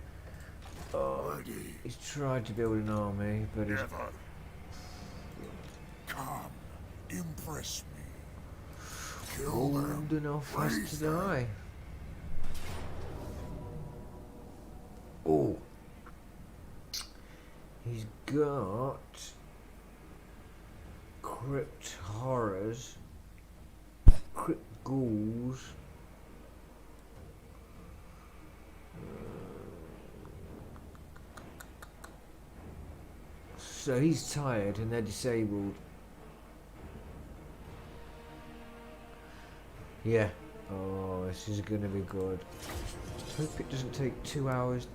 [SPEAKER 5] Oh,
[SPEAKER 4] Ready.
[SPEAKER 5] he's tried to build an army, but he's...
[SPEAKER 4] Never. Come. Impress me. Kill them.
[SPEAKER 5] old enough has
[SPEAKER 4] Raise
[SPEAKER 5] to
[SPEAKER 4] them.
[SPEAKER 5] die. Oh. He's got crypt horrors, crypt ghouls. So he's tired and they're disabled. Yeah. Oh, this is gonna be good. Hope it doesn't take 2 hours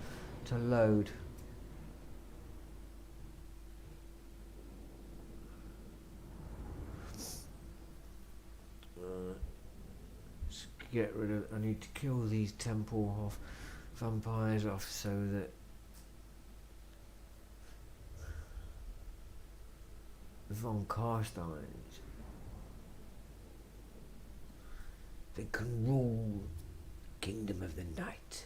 [SPEAKER 5] to load. Let's get rid of. I need to kill these temple vampires off so that the Von Carsteins, they can rule Kingdom of the Night.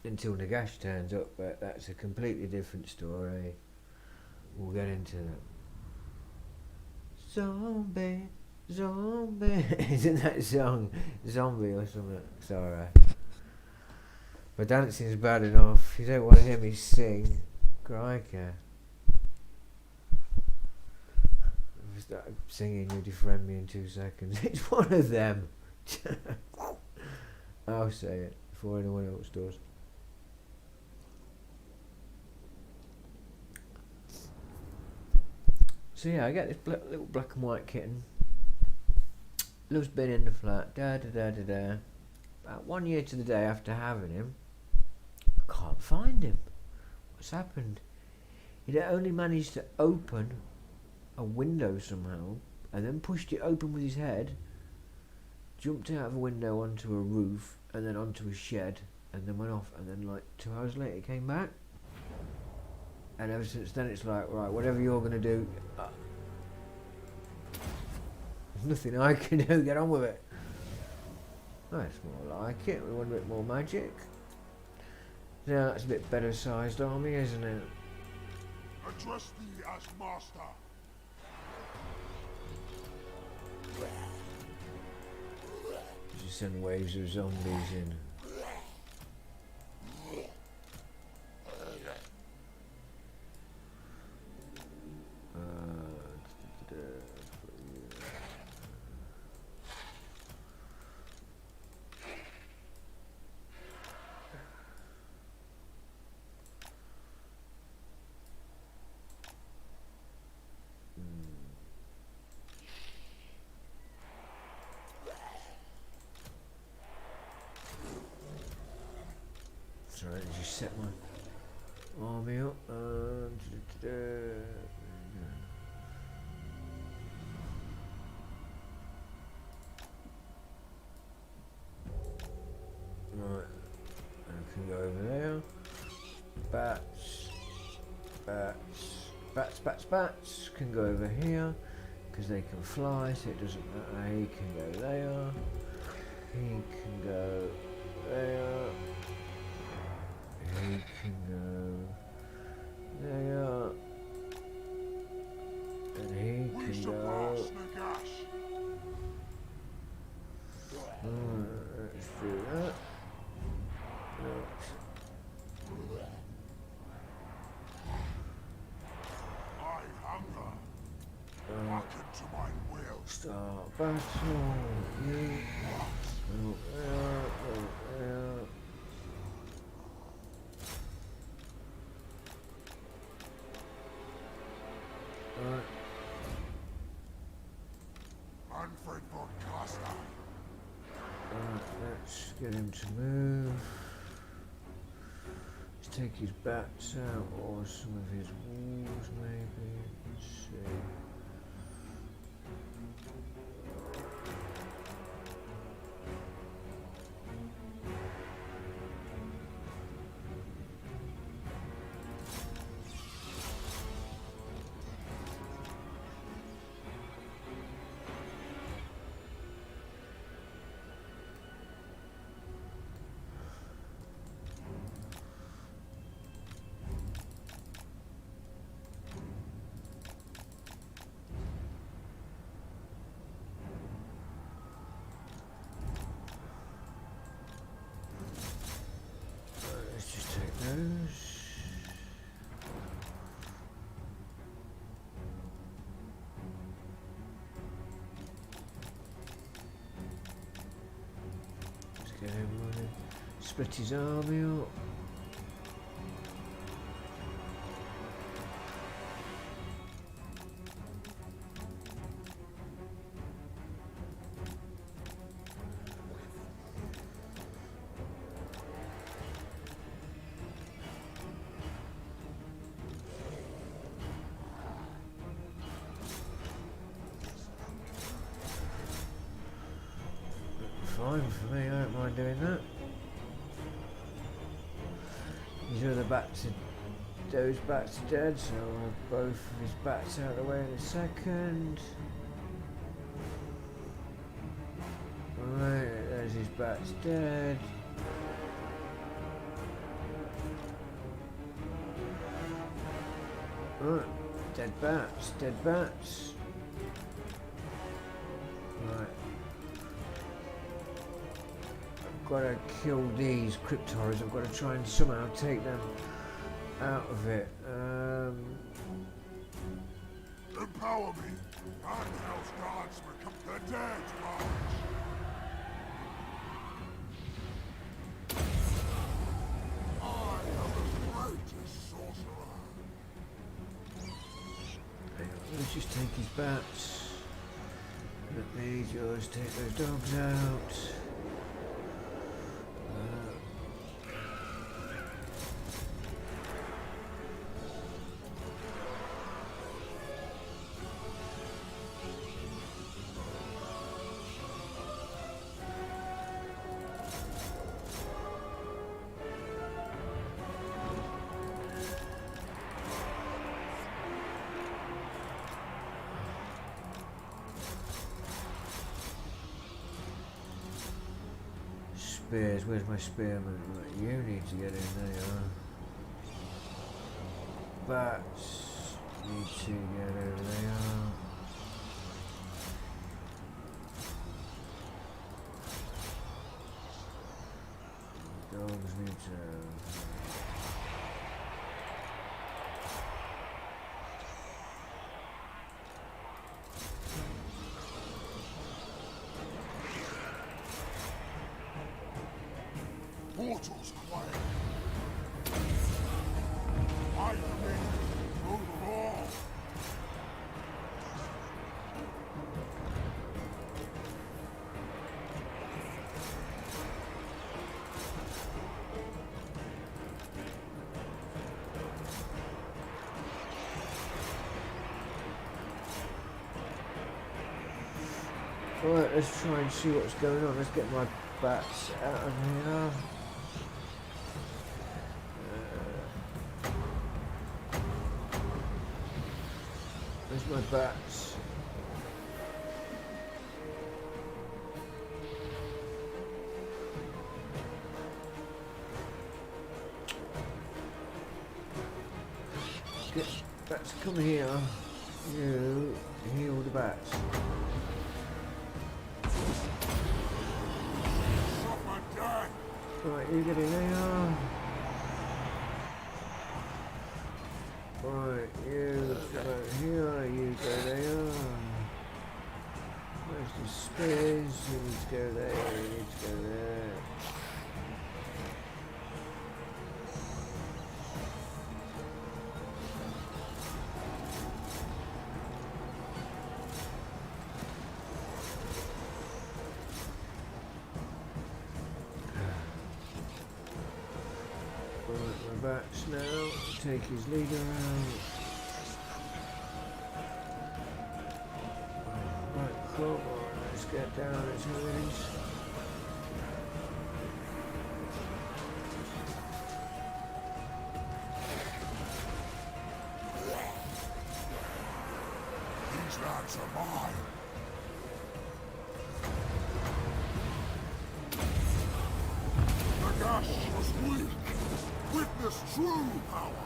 [SPEAKER 5] Until Nagash turns up, but that's a completely different story. We'll get into that. Zombie, zombie. Isn't that song Zombie or something? Sorry. My dancing's bad enough. You don't want to hear me sing. Crikey. If I start singing, you defriend me in 2 seconds. It's one of them. I'll say it before anyone else does. So yeah, I get this little black and white kitten. Loves being in the flat. Da da da da da. About 1 year to the day after having him, I can't find him. What's happened? He'd only managed to open a window somehow, and then pushed it open with his head, jumped out of a window onto a roof, and then onto a shed, and then went off, and then like 2 hours later he came back. And ever since then it's like, right, whatever you're going to do, there's nothing I can do, get on with it. That's more like it, we want a bit more magic. Yeah, that's a bit better sized army, isn't it?
[SPEAKER 4] Address thee as master.
[SPEAKER 5] Just send waves of zombies in. bats can go over here because they can fly, so it doesn't matter. He can go there. He can go there. He can go there. And he can go. Let's do that.
[SPEAKER 4] Into my will.
[SPEAKER 5] Start battle. You. Right.
[SPEAKER 4] Manfred von Caster.
[SPEAKER 5] Let's get him to move. Let's take his bats out, or some of his walls maybe. Let's see. Let's just take those. Let's get him running. Split his army up. Fine for me, I don't mind doing that. These other bats are, those bats are dead, so I'll have both of his bats out of the way in a second. Right, there's his bats dead. Right, dead bats, dead bats. Right. I've got to kill these cryptoids. I've got to try and somehow take them out of it.
[SPEAKER 4] Empower me. Arnhel's gods become the dead gods. I am the greatest sorcerer.
[SPEAKER 5] Let's just take his bats. Let me just take those dogs out. Spears, where's my spearman? Right, you need to get in there. Bats need to get over there. Dogs need to.
[SPEAKER 4] Portals quiet. I remain ruler of all.
[SPEAKER 5] Alright, let's try and see what's going on. Let's get my bats out of here. bats. Get bats, come here. You heal the bats.
[SPEAKER 4] Suffer death!
[SPEAKER 5] Right, you get in there. Right, you go here, you go there. Where's the spears? You need to go there, you need to go there. Right, my bats now. Take his leader out. Right, come on, let's get down into these.
[SPEAKER 4] These lads are mine! The gash was weak! Witness true power!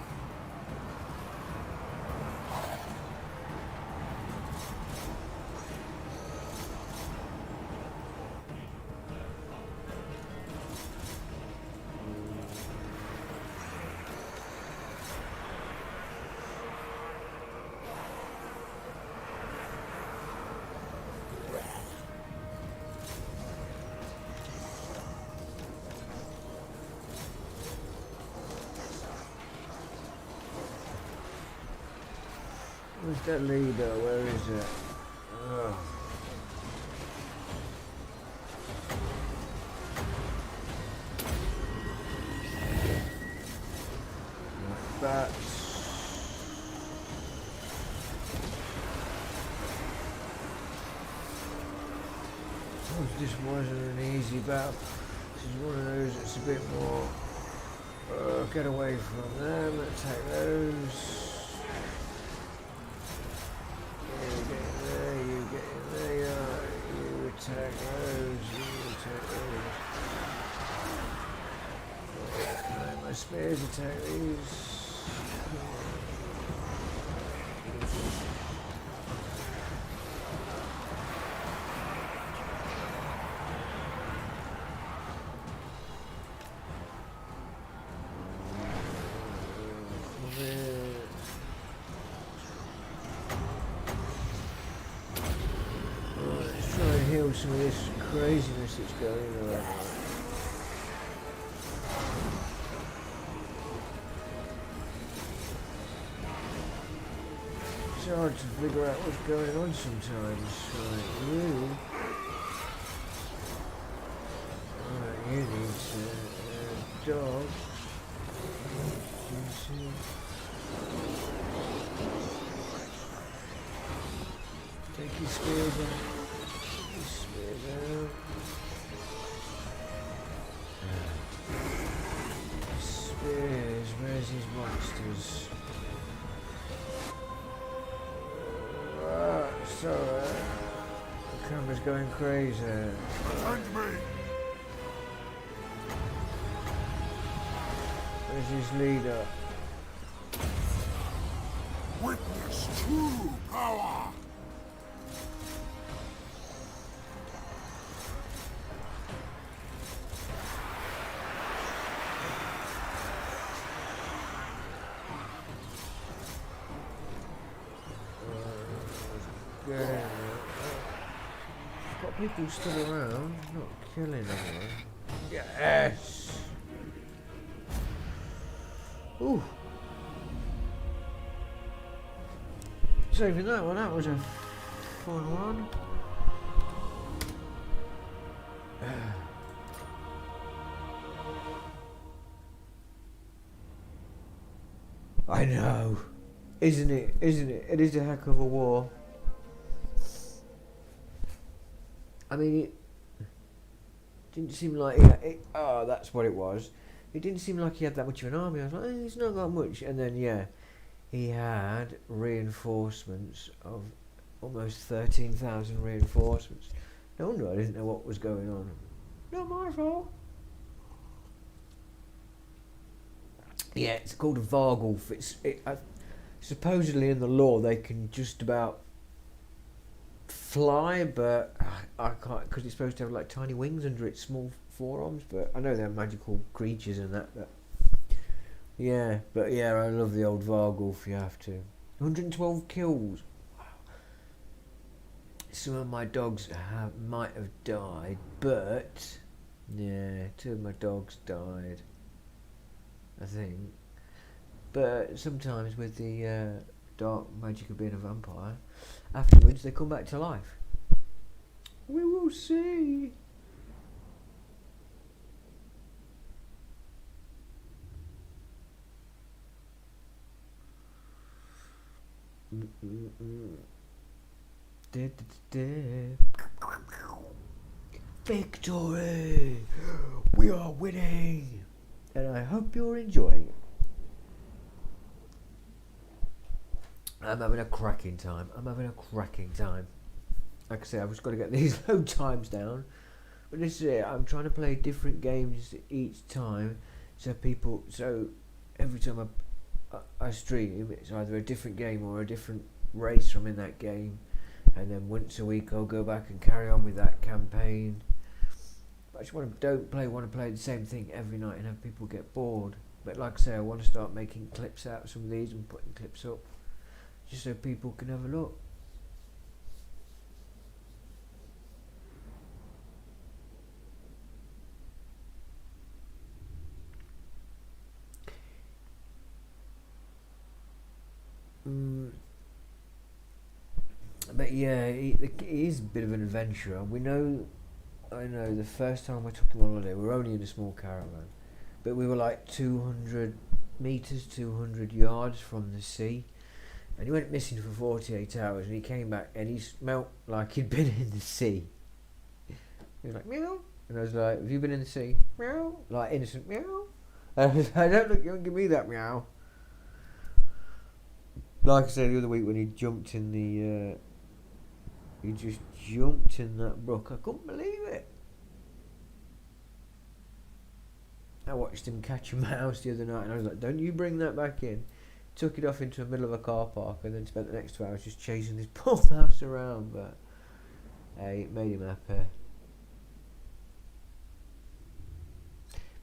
[SPEAKER 5] Where's that leader? Where is it? Ugh. Bats. This wasn't an easy battle. This is one of those that's a bit more. Get away from them. Attack those. Attack those, you attack those. Right, my spears attack these. Heal some of this craziness that's going on. It's hard to figure out what's going on sometimes. Right, you need dog. Take your spears out. Spears, where's his monsters? So, the camera's going crazy.
[SPEAKER 4] Attend me!
[SPEAKER 5] Where's his leader?
[SPEAKER 4] Witness true power!
[SPEAKER 5] Got people still around, not killing anyone. Yes! Ooh! Saving that one, that was a fun one. I know! Isn't it? Isn't it? It is a heck of a war. I mean, it didn't seem like that's what it was. It didn't seem like he had that much of an army. I was like, he's not got much. And then, yeah, he had reinforcements of almost 13,000 reinforcements. No wonder I didn't know what was going on. Not my fault. Yeah, it's called a Vargulf. Supposedly in the lore they can just about fly, but I can't, because it's supposed to have like tiny wings under its small forearms. But I know they're magical creatures and that. But yeah, I love the old Vargulf. You have to. 112 kills. Wow. Some of my dogs might have died, but yeah, 2 of my dogs died, I think. But sometimes with the dark magic of being a vampire, afterwards they come back to life. We will see. Victory! We are winning! And I hope you're enjoying it. I'm having a cracking time. Like I say, I've just got to get these load times down. But this is it. I'm trying to play different games each time. So every time I stream, it's either a different game or a different race from in that game. And then once a week I'll go back and carry on with that campaign. But I just want to play the same thing every night and have people get bored. But like I say, I want to start making clips out of some of these and putting clips up, just so people can have a look. But yeah, it is a bit of an adventure. I know the first time I took him on holiday, we were only in a small caravan, but we were like 200 meters, 200 yards from the sea. And he went missing for 48 hours, and he came back and he smelt like he'd been in the sea. He was like, meow. And I was like, have you been in the sea? Meow. Like innocent meow. And I was like, don't look, you don't give me that meow. Like I said the other week when he jumped in he just jumped in that brook. I couldn't believe it. I watched him catch a mouse the other night, and I was like, don't you bring that back in. Took it off into the middle of a car park and then spent the next 2 hours just chasing this poor mouse around, but hey, it made him happy.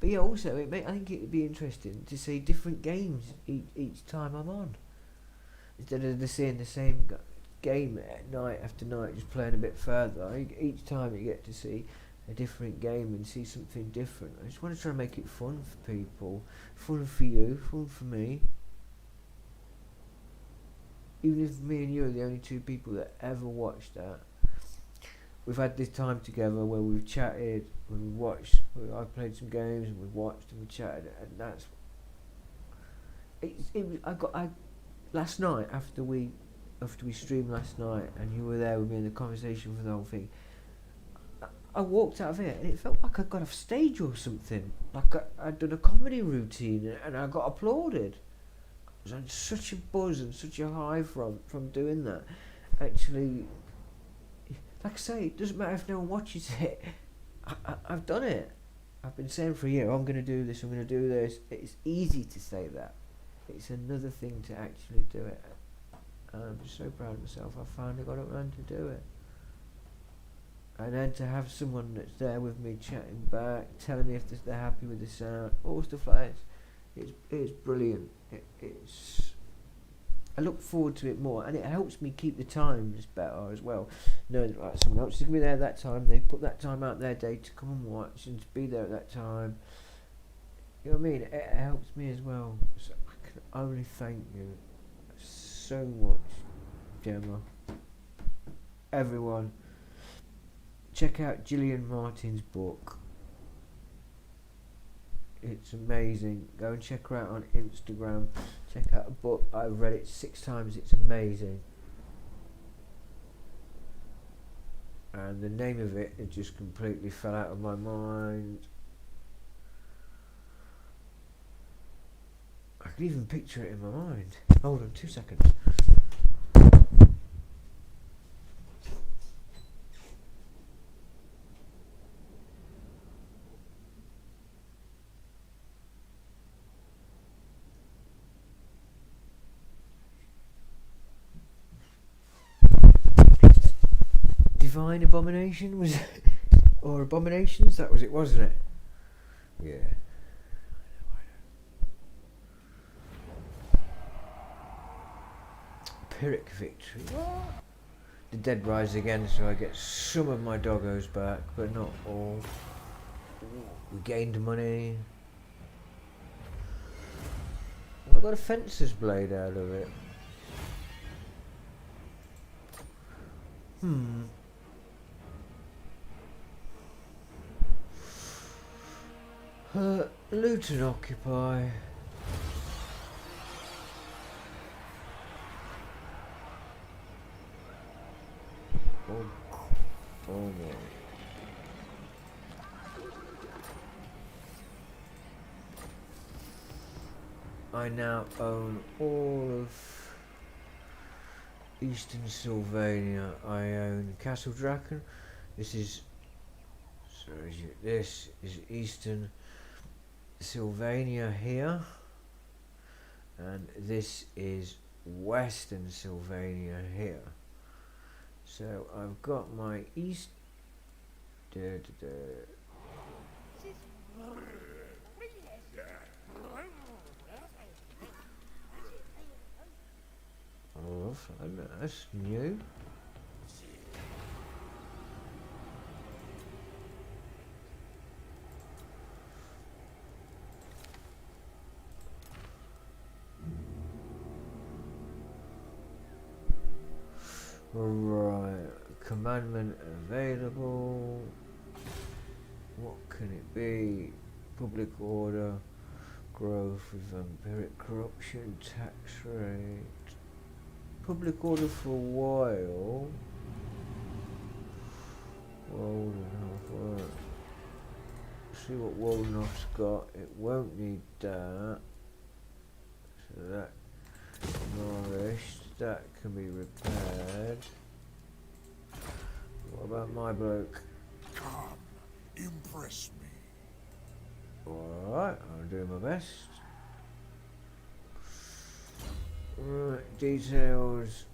[SPEAKER 5] But yeah, also I think it would be interesting to see different games each time I'm on, instead of seeing the same game night after night, just playing a bit further. Each time you get to see a different game and see something different. I just want to try and make it fun for people, fun for you, fun for me. Even if me and you are the only 2 people that ever watched that, we've had this time together where we've chatted, we've watched, I've played some games and we've watched and we chatted, and that's. Last night after we streamed last night, and you were there with me in the conversation for the whole thing. I walked out of it and it felt like I got off stage or something. Like I'd done a comedy routine and I got applauded. I was on such a buzz and such a high from doing that. Actually, like I say, it doesn't matter if no one watches it. I've done it. I've been saying for a year, I'm going to do this, I'm going to do this. It's easy to say that. It's another thing to actually do it. And I'm just so proud of myself. I finally got around to do it. And then to have someone that's there with me chatting back, telling me if they're happy with the sound, all stuff like this. It's brilliant. I look forward to it more, and it helps me keep the times better as well. Knowing that like someone else is going to be there at that time, they put that time out their day to come and watch and to be there at that time. You know what I mean? It helps me as well. So I can only thank you so much, Gemma. Everyone, check out Gillian Martin's book. It's amazing. Go and check her out on Instagram. Check out a book. I've read it 6 times. It's amazing. And the name of it just completely fell out of my mind. I can even picture it in my mind. Hold on 2 seconds. Divine Abomination was or Abominations, that was it, wasn't it? Yeah. Pyrrhic victory. The dead rise again, so I get some of my doggos back, but not all. We gained money. I got a fencer's blade out of it. Loot and occupy. Oh no. I now own all of Eastern Sylvania. I own Castle Draken. This is Eastern Sylvania here, and this is Western Sylvania here. So I've got my east. Oh, that's new. Right, commandment available. What can it be? Public order, growth with vampiric corruption, tax rate. Public order for a while. Waldenhoff, see what Waldenhoff's got. It won't need that. So that demolished. That can be repaired. What about my bloke?
[SPEAKER 4] Come, impress me.
[SPEAKER 5] Alright, I'll do my best. Right, details.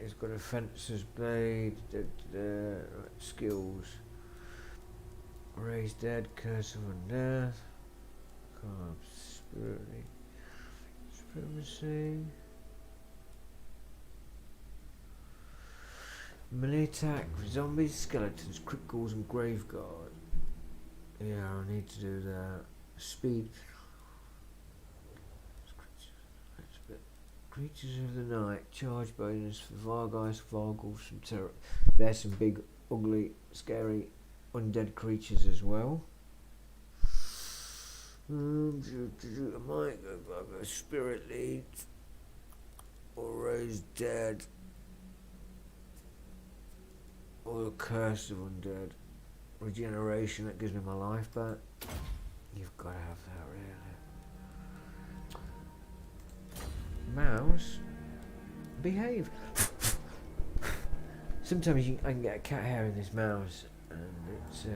[SPEAKER 5] He's got a fencer's blade. Right, skills. Raise dead, curse of undeath. Carve, supremacy. Melee attack, zombies, skeletons, criticals and graveguard. Yeah, I need to do that. Speed. Creatures of the night, charge bonus for Vargeist, Vargals, some terror. There's some big, ugly, scary, undead creatures as well. I might go back a spirit lead or raise dead. Or the curse of undead. Regeneration, that gives me my life back. You've got to have that, really. Mouse, behave. Sometimes I can get a cat hair in this mouse, and it's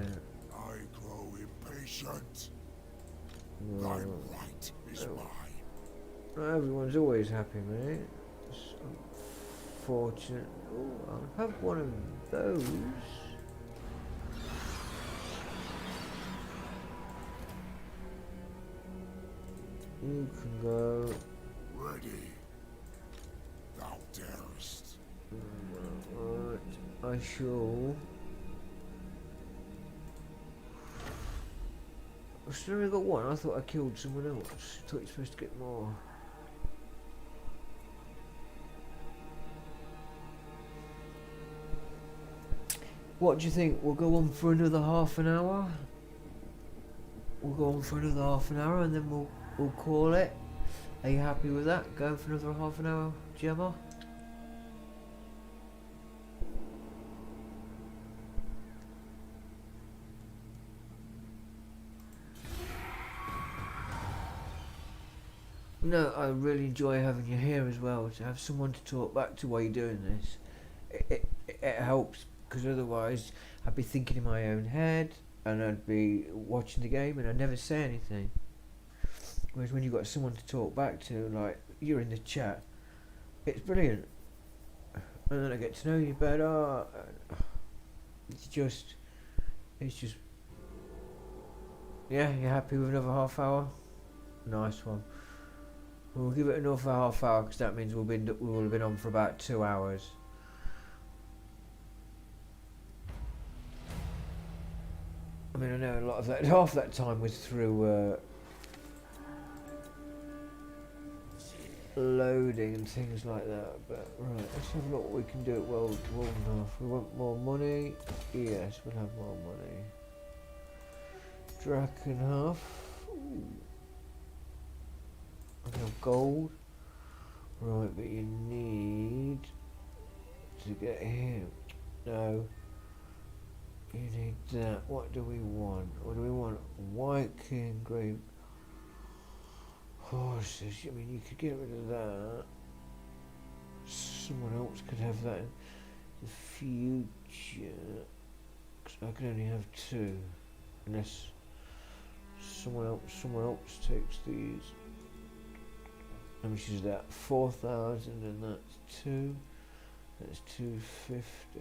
[SPEAKER 4] I grow impatient.
[SPEAKER 5] well,
[SPEAKER 4] Thy right is mine.
[SPEAKER 5] not everyone's always happy, mate. It's unfortunate. Oh, I'll have one of those. You can go.
[SPEAKER 4] Ready. Thou darest.
[SPEAKER 5] Right, I shall. I've still only got one. I thought I killed someone else. I thought you're supposed to get more. What do you think? We'll go on for another half an hour. We'll go on for another half an hour, and then we'll call it. Are you happy with that? Going for another half an hour, Gemma? No, I really enjoy having you here as well. To have someone to talk back to while you're doing this, it helps, because otherwise I'd be thinking in my own head and I'd be watching the game and I'd never say anything. Whereas when you've got someone to talk back to, like you're in the chat, it's brilliant. And then I get to know you better. It's just, yeah, you're happy with another half hour? Nice one. We'll give it another half hour, because that means we will have been on for about 2 hours. I mean, I know a lot of that, half that time was through loading and things like that, but right, let's have a look what we can do at World Enough. We want more money. Yes, we'll have more money. Drakenhof. I have gold. Right, but you need to get here. No. You need that. What do we want? What do we want? White king, grape. Horses. I mean, you could get rid of that. Someone else could have that in the future. Because I can only have 2. Unless someone else takes these. How much is that? 4,000, and that's 2. That's 250.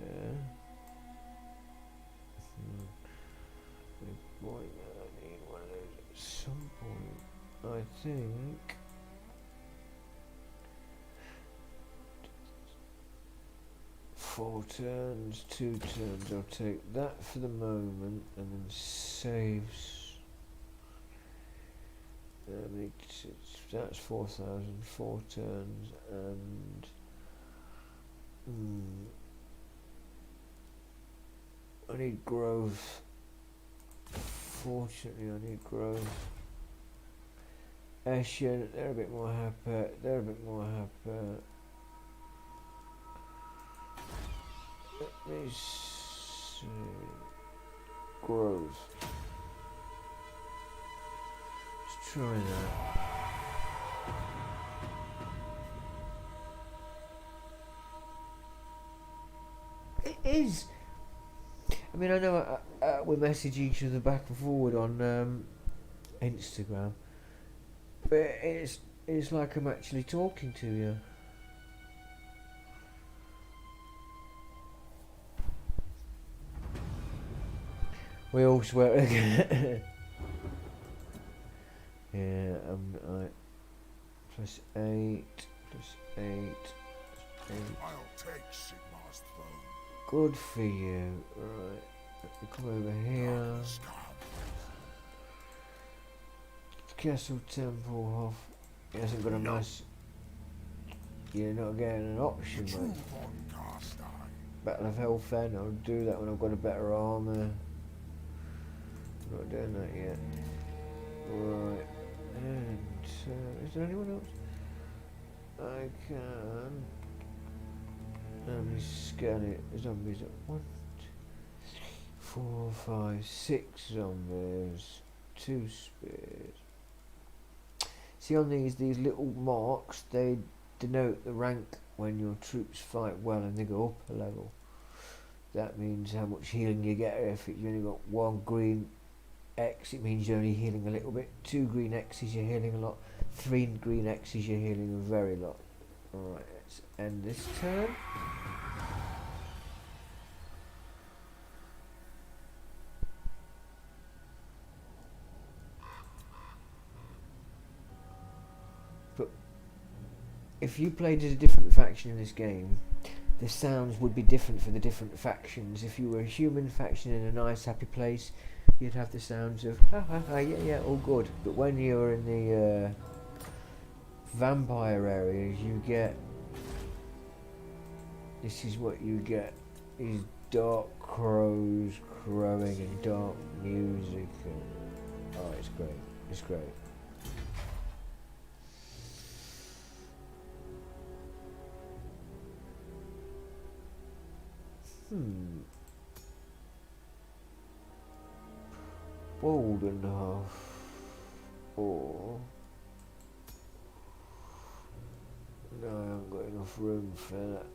[SPEAKER 5] Boy, I need one of those at some point. I think. Four turns, 2 turns. I'll take that for the moment, and then saves. That's 4,000, 4 turns, and I need growth. Fortunately, I need growth. Ashen, they're a bit more happy. They're a bit more happy. Let me see. Growth. Let's try that. It is. I mean, I know we message each other back and forward on Instagram, but it's like I'm actually talking to you. We all swear again. Yeah, I plus 8, plus 8, plus 8.
[SPEAKER 4] I'll take Sigmar's throne.
[SPEAKER 5] Good for you. Right, let me come over here. Castle Temple Hof. He hasn't got a nice. You're not getting an option, mate. Battle of Hellfen. I'll do that when I've got a better armor. Not doing that yet. Right. And is there anyone else? I can. Let me scan it. Zombies at 1, 2, 3, 4, 5, 6 zombies. 2 spears. See, on these little marks, they denote the rank when your troops fight well and they go up a level. That means how much healing you get. If you've only got 1 green X, it means you're only healing a little bit. 2 green X's, you're healing a lot. 3 green X's, you're healing a very lot. Alright, let's end this turn. But if you played as a different faction in this game, the sounds would be different for the different factions. If you were a human faction in a nice happy place, you'd have the sounds of ha ha ha, yeah yeah, all good. But when you're in the vampire areas, you get, this is what you get, is dark crows crowing and dark music and, oh, it's great, it's great. Bold enough, or No, I haven't got enough room for that.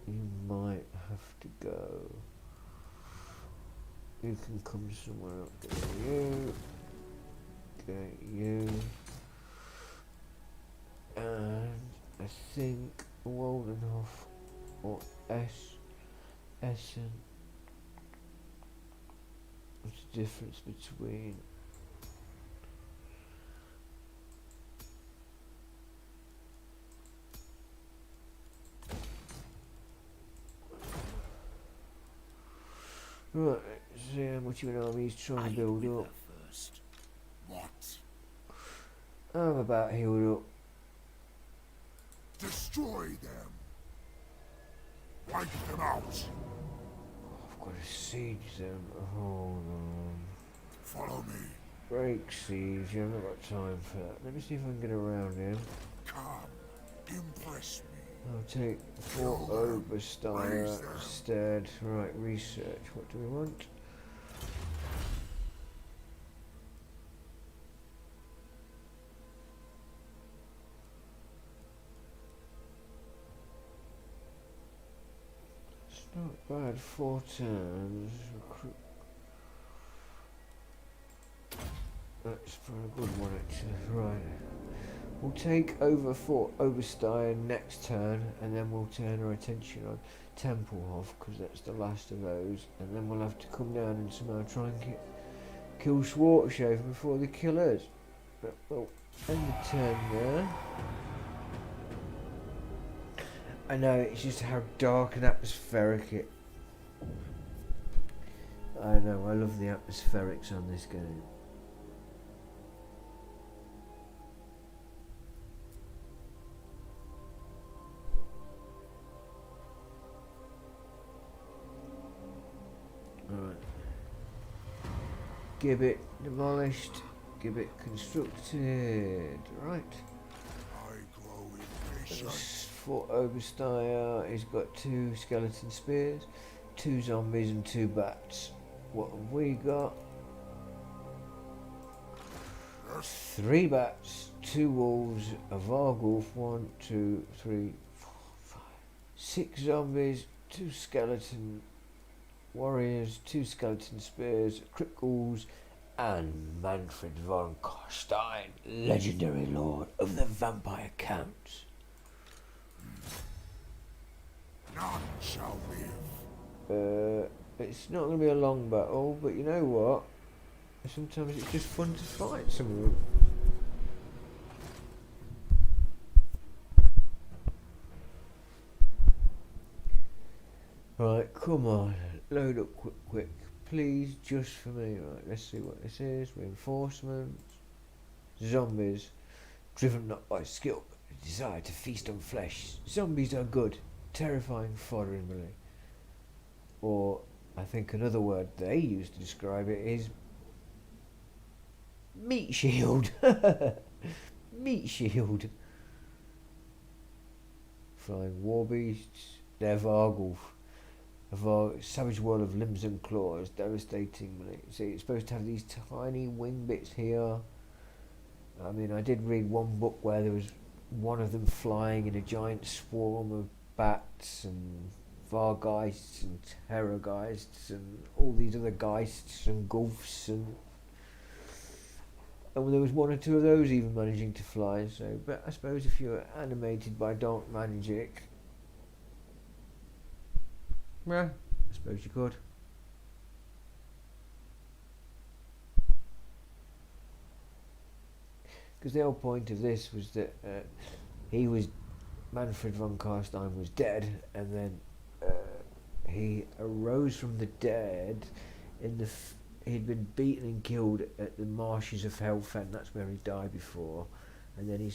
[SPEAKER 5] You might have to go. You can come somewhere up. Get you. Get you. And I think Waldenhof or Essen. What's the difference between right, see how much of an army he's trying to build up.
[SPEAKER 2] First. What?
[SPEAKER 5] I'm about healed up.
[SPEAKER 4] Destroy them. Wipe them out.
[SPEAKER 5] I've got to siege them. Hold on.
[SPEAKER 4] Follow me.
[SPEAKER 5] Break siege, I haven't got time for that. Let me see if I can get around him.
[SPEAKER 4] Come. Impress me.
[SPEAKER 5] I'll take Fort Oberstyre instead. Right, research. What do we want? It's not bad. 4 turns. Recruit. That's for a good one actually. Right. We'll take over Fort Oberstyre next turn, and then we'll turn our attention on Tempelhof, because that's the last of those, and then we'll have to come down and somehow try and kill Schwarzschafen before they kill us. But we'll end the turn there. I know, it's just how dark and atmospheric it. I know, I love the atmospherics on this game. Alright. Gibbet demolished. Gibbet constructed. Right.
[SPEAKER 4] I grow impatient.
[SPEAKER 5] Fort Oberstyre. He's got 2 skeleton spears, 2 zombies and 2 bats. What have we got? 3 bats, 2 wolves, a Vargulf, 1, 2, 3, 4, 5, 6 zombies, 2 skeleton warriors, 2 skeleton spears, cripples, and Manfred von Karstein, legendary lord of the vampire counts.
[SPEAKER 4] None shall live.
[SPEAKER 5] It's not going to be a long battle, but you know what? Sometimes it's just fun to fight some of them. Right, come on, load up quick, please, just for me. Right, let's see what this is. Reinforcements, zombies, driven not by skill, but a desire to feast on flesh. Zombies are good, terrifying fodder in melee. Or, I think another word they use to describe it is meat shield. Meat shield. Flying war beasts, they're Vargulf. A savage world of limbs and claws, devastating. See, it's supposed to have these tiny wing bits here. I mean, I did read one book where there was one of them flying in a giant swarm of bats and Vargeists and Terrorgeists and all these other geists and gulfs, and there was 1 or 2 of those even managing to fly. So, but I suppose if you're animated by dark magic, yeah, I suppose you could. Because the whole point of this was that Manfred von Karstein was dead, and then he arose from the dead he'd been beaten and killed at the marshes of Helfen. That's where he died before, and then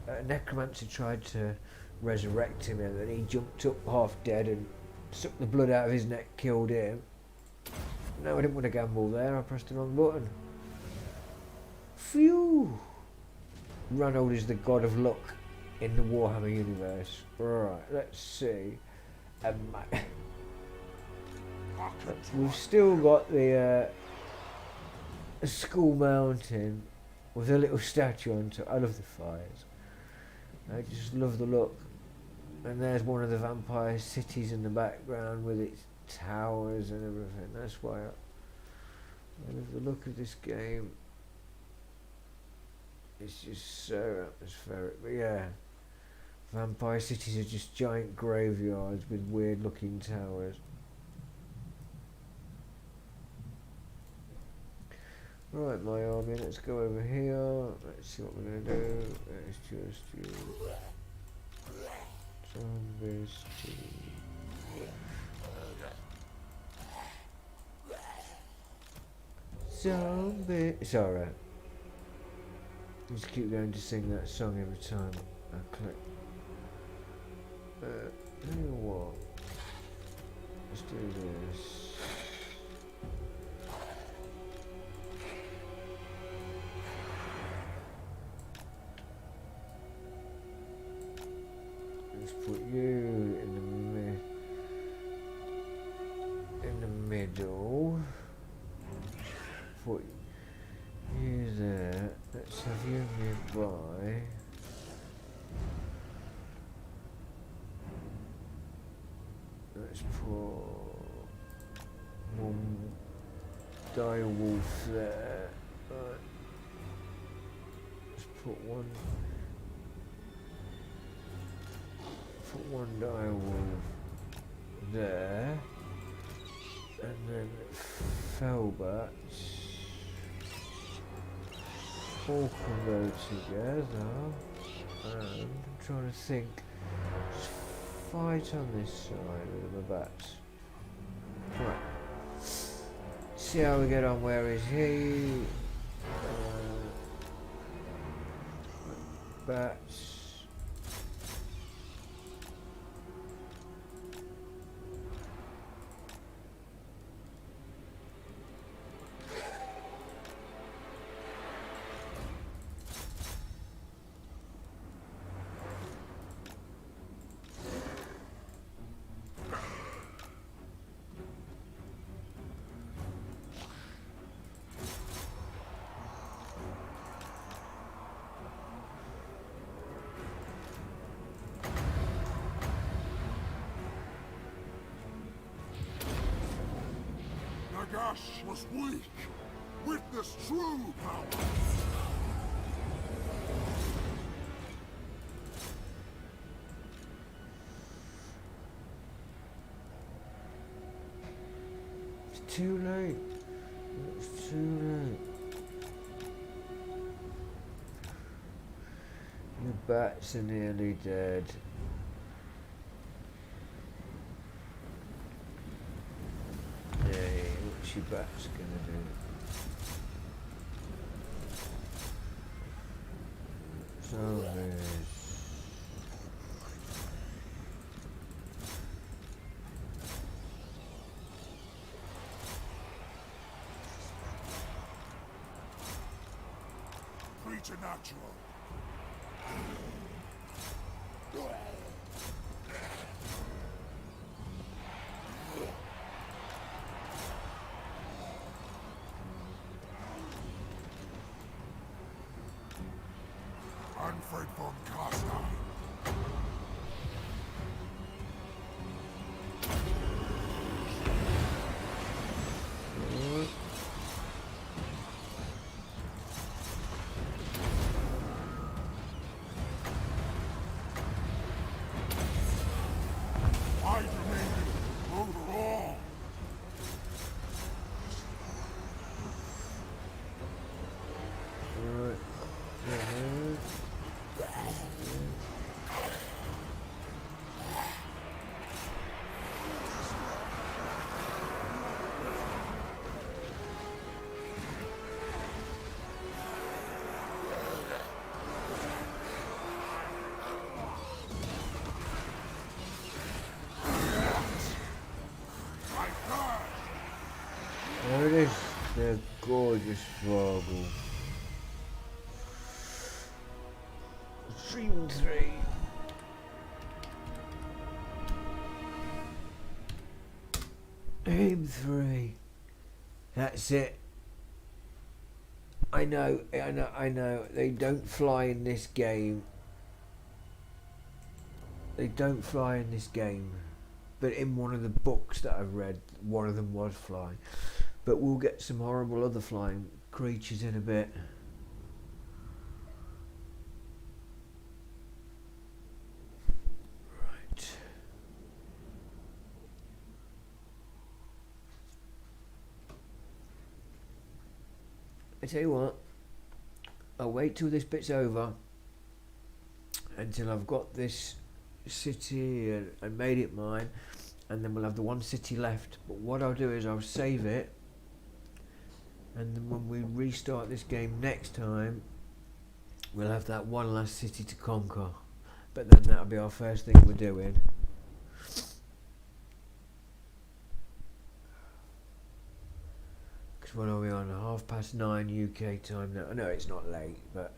[SPEAKER 5] a necromancer tried to resurrect him, and then he jumped up half dead and sucked the blood out of his neck, killed him. No, I didn't want to gamble there, I pressed the wrong button. Phew! Ranald is the god of luck in the Warhammer universe. Right, let's see. We've still got the Skull Mountain with a little statue on top. I love the fires. I just love the look. And there's one of the vampire cities in the background with its towers and everything. That's why I love the look of this game. It's just so atmospheric. But yeah, vampire cities are just giant graveyards with weird looking towers. Right, my army, let's go over here. Let's see what we're going to do. Let's just use zombies to... Zombie... It's alright. Just keep going to sing that song every time I click. Tell you what. Let's do this. Let's put you in the middle. Put you there. Let's have you nearby. Let's put one dire wolf there. Right. Let's put one dire wolf there, and then Felbats all can go together. And I'm trying to think. Just fight on this side with the bats. Right. See how we get on. Where is he? Bats.
[SPEAKER 4] Nagash was weak. Witness true power.
[SPEAKER 5] It's too late. It's too late. The bats are nearly dead. What's your bat's gonna do? Zombies.
[SPEAKER 4] Preternatural. Unfried from Costa. I demand overall.
[SPEAKER 5] Alright. There it is. They're gorgeous Vargle. Stream 3. Aim 3. That's it. I know. They don't fly in this game. they don't fly in this game, but in one of the books that I've read, one of them was flying. But we'll get some horrible other flying creatures in a bit. Right. I tell you what, I'll wait till this bit's over, until I've got this city and made it mine, and then we'll have the one city left. But what I'll do is I'll save it, and then when we restart this game next time, we'll have that one last city to conquer. But then that'll be our first thing we're doing. Because when are we on? 9:30 UK time now. I know it's not late, but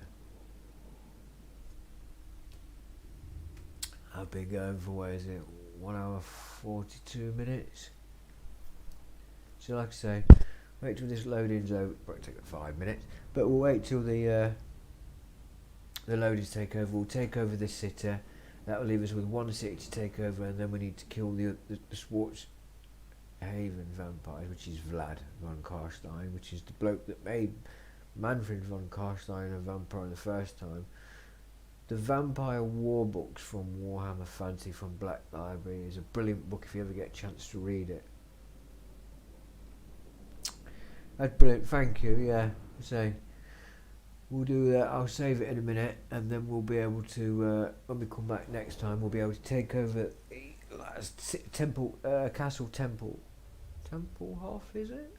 [SPEAKER 5] I've been going for, what is it, 1 hour 42 minutes. So like I say, wait till this loading's over. Probably take 5 minutes, but we'll wait till the loaders take over. We'll take over this city. That will leave us with one city to take over, and then we need to kill the Schwarzhaven vampires, which is Vlad von Karstein, which is the bloke that made Manfred von Karstein a vampire the first time. The Vampire War books from Warhammer Fantasy from Black Library is a brilliant book if you ever get a chance to read it. That's brilliant, thank you, yeah. So, we'll do that, I'll save it in a minute, and then we'll be able to, when we come back next time, we'll be able to take over the last temple, castle temple. Templehof, is it?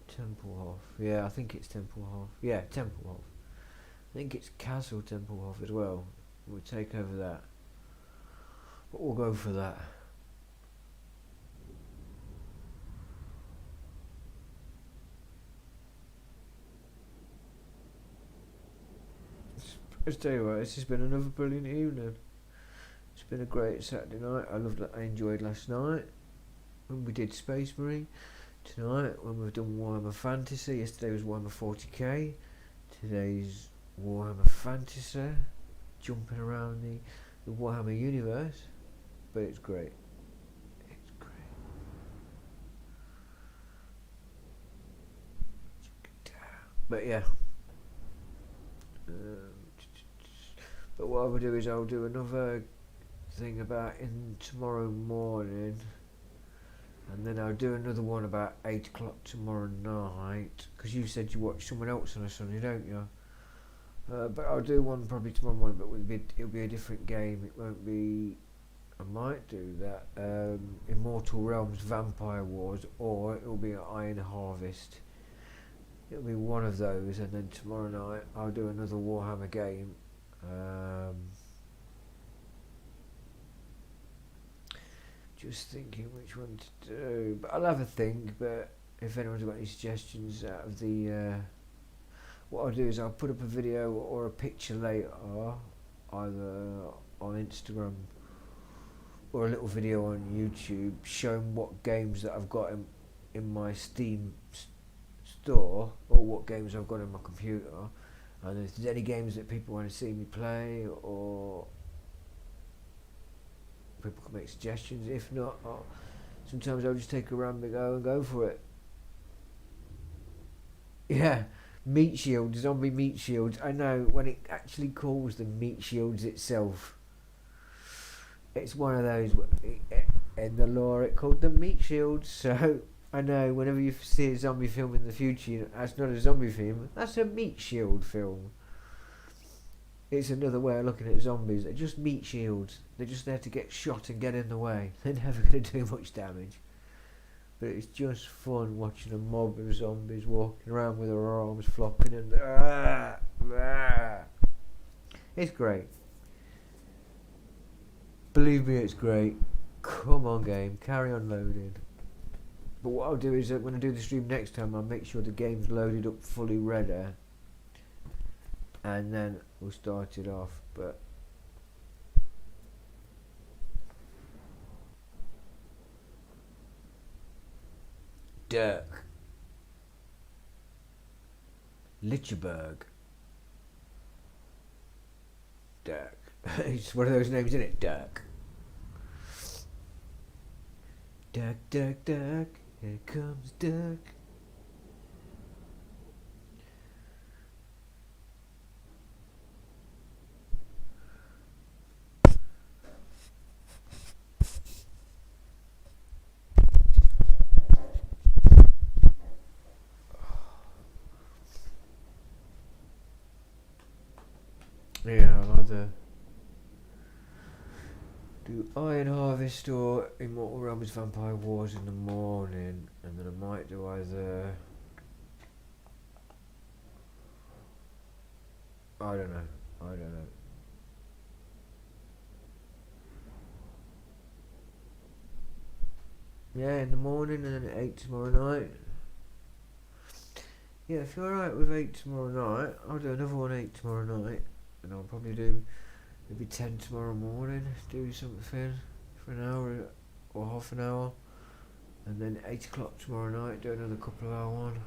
[SPEAKER 5] Templehof, yeah, I think it's Templehof. Yeah, Templehof. I think it's Castle Templehof as well. We'll take over that. But we'll go for that. Let's tell you what, this has been another brilliant evening. It's been a great Saturday night. I enjoyed last night when we did Space Marine. Tonight when we've done Warhammer Fantasy. Yesterday was Warhammer 40k. Today's Warhammer Fantasy. Jumping around the Warhammer universe. But it's great. It's great. But yeah. But what I will do is I'll do another thing about in tomorrow morning. And then I'll do another one about 8 o'clock tomorrow night. Because you said you watch someone else on a Sunday, don't you? But I'll do one probably tomorrow morning, but it'll be a different game. It won't be... I might do that. Immortal Realms Vampire Wars, or it'll be Iron Harvest. It'll be one of those, and then tomorrow night I'll do another Warhammer game. Just thinking which one to do, but I'll have a think. But if anyone's got any suggestions out of the what I'll do is I'll put up a video or a picture later, either on Instagram or a little video on YouTube showing what games that I've got in my Steam store, or what games I've got in my computer, and if there's any games that people want to see me play, or people can make suggestions. If not, sometimes I'll just take a random go and go for it. Yeah, meat shields, zombie meat shields. I know, when it actually calls them meat shields itself, it's one of those, in the lore it called them meat shields. So I know whenever you see a zombie film in the future, that's not a zombie film, that's a meat shield film. It's another way of looking at zombies. They're just meat shields. They're just there to get shot and get in the way. They're never going to do much damage. But it's just fun watching a mob of zombies walking around with their arms flopping and it's great. Believe me, it's great. Come on, game, carry on loading. But what I'll do is that when I do the stream next time, I'll make sure the game's loaded up fully ready, and then we'll start it off. But Dirk Lichtenberg. Dark. It's one of those names, isn't it? Dark. Dark, dark, dark. Here comes dark. Yeah, I'll either do Iron Harvest or Immortal Realms Vampire Wars in the morning, and then I might do either. I don't know. Yeah, in the morning and then at 8 tomorrow night. Yeah, if you're alright with 8 tomorrow night, I'll do another one 8 tomorrow night. And I'll probably do maybe 10 tomorrow morning, do something for an hour or half an hour. And then 8 o'clock tomorrow night, do another couple of hour one.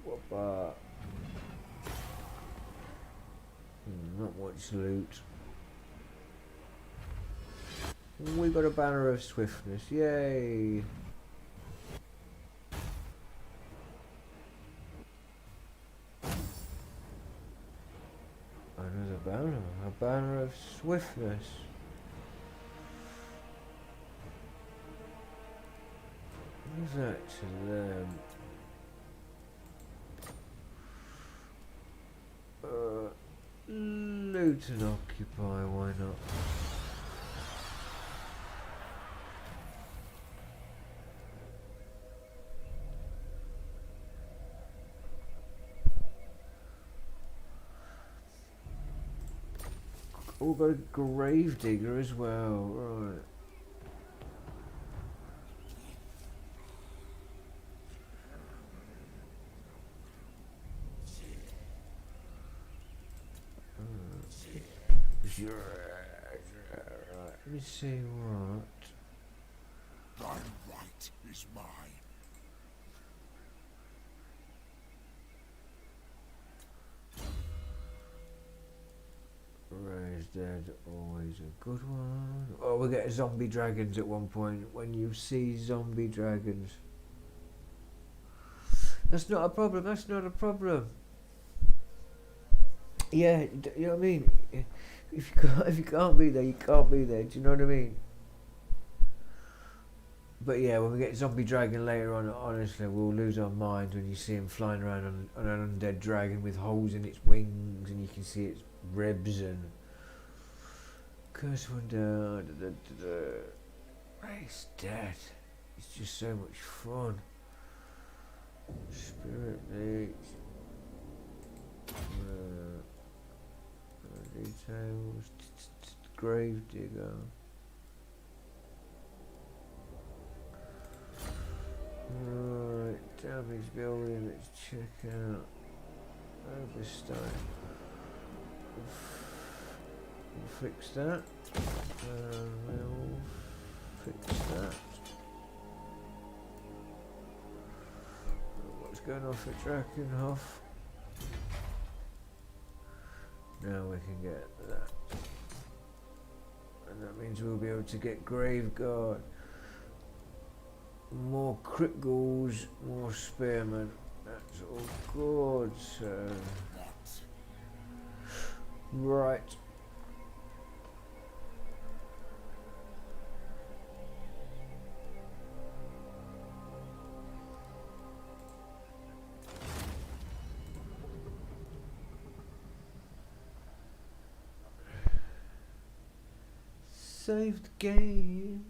[SPEAKER 5] What about? Not much loot. We got a banner of swiftness, yay! Another banner, a banner of swiftness. What's that to them? Loot and occupy, why not? Oh, got a grave digger as well, right. Right, let me see what.
[SPEAKER 4] Thy right is mine.
[SPEAKER 5] Raised dead, always a good one. Oh, we get zombie dragons at one point. When you see zombie dragons, that's not a problem. That's not a problem. Yeah, you know what I mean. If you can't be there, you can't be there. Do you know what I mean? But yeah, when we get zombie dragon later on, honestly, we'll lose our minds when you see him flying around on an undead dragon with holes in its wings, and you can see its ribs and curse one down. It's dead. It's just so much fun. Spirit leech. Details. Grave digger. Right, damage building, let's check out Overstone. We'll fix that. We'll fix that. What's going on for Drakenhof? Now we can get that. And that means we'll be able to get Graveguard. More criticals, more spearmen. That's all good, so. Right. Save the game.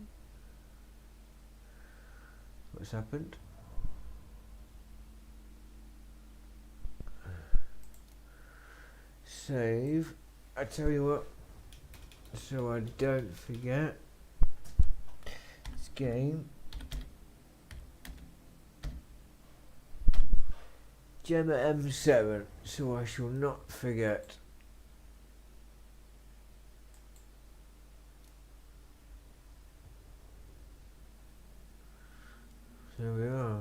[SPEAKER 5] What's happened? Save. I tell you what, so I don't forget, this game. Gemma M7, so I shall not forget. There we are.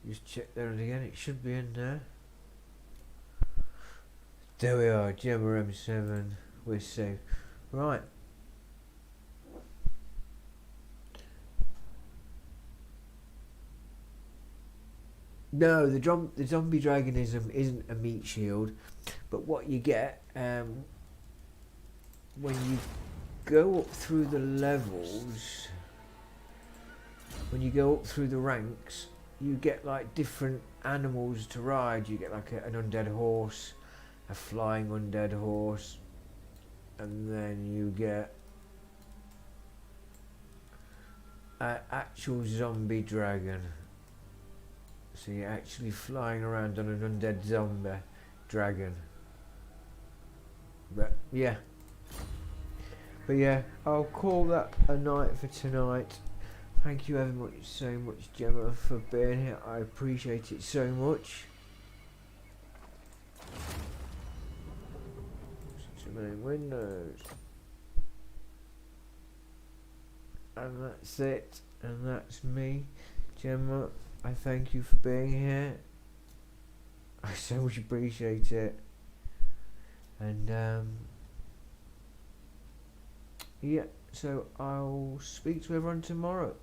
[SPEAKER 5] Just check there and again, it should be in there. There we are, Gemma M7. We're safe. Right. No, the zombie dragonism isn't a meat shield, but what you get when you go up through the levels, when you go up through the ranks, you get like different animals to ride. You get like an undead horse, a flying undead horse, and then you get an actual zombie dragon. So you're actually flying around on an undead zombie dragon. But yeah. But yeah, I'll call that a night for tonight. Thank you ever much, so much, Gemma, for being here. I appreciate it so much. Such many windows. And that's it. And that's me, Gemma. I thank you for being here. I so much appreciate it. And yeah, so I'll speak to everyone tomorrow.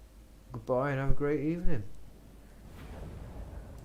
[SPEAKER 5] Goodbye and have a great evening.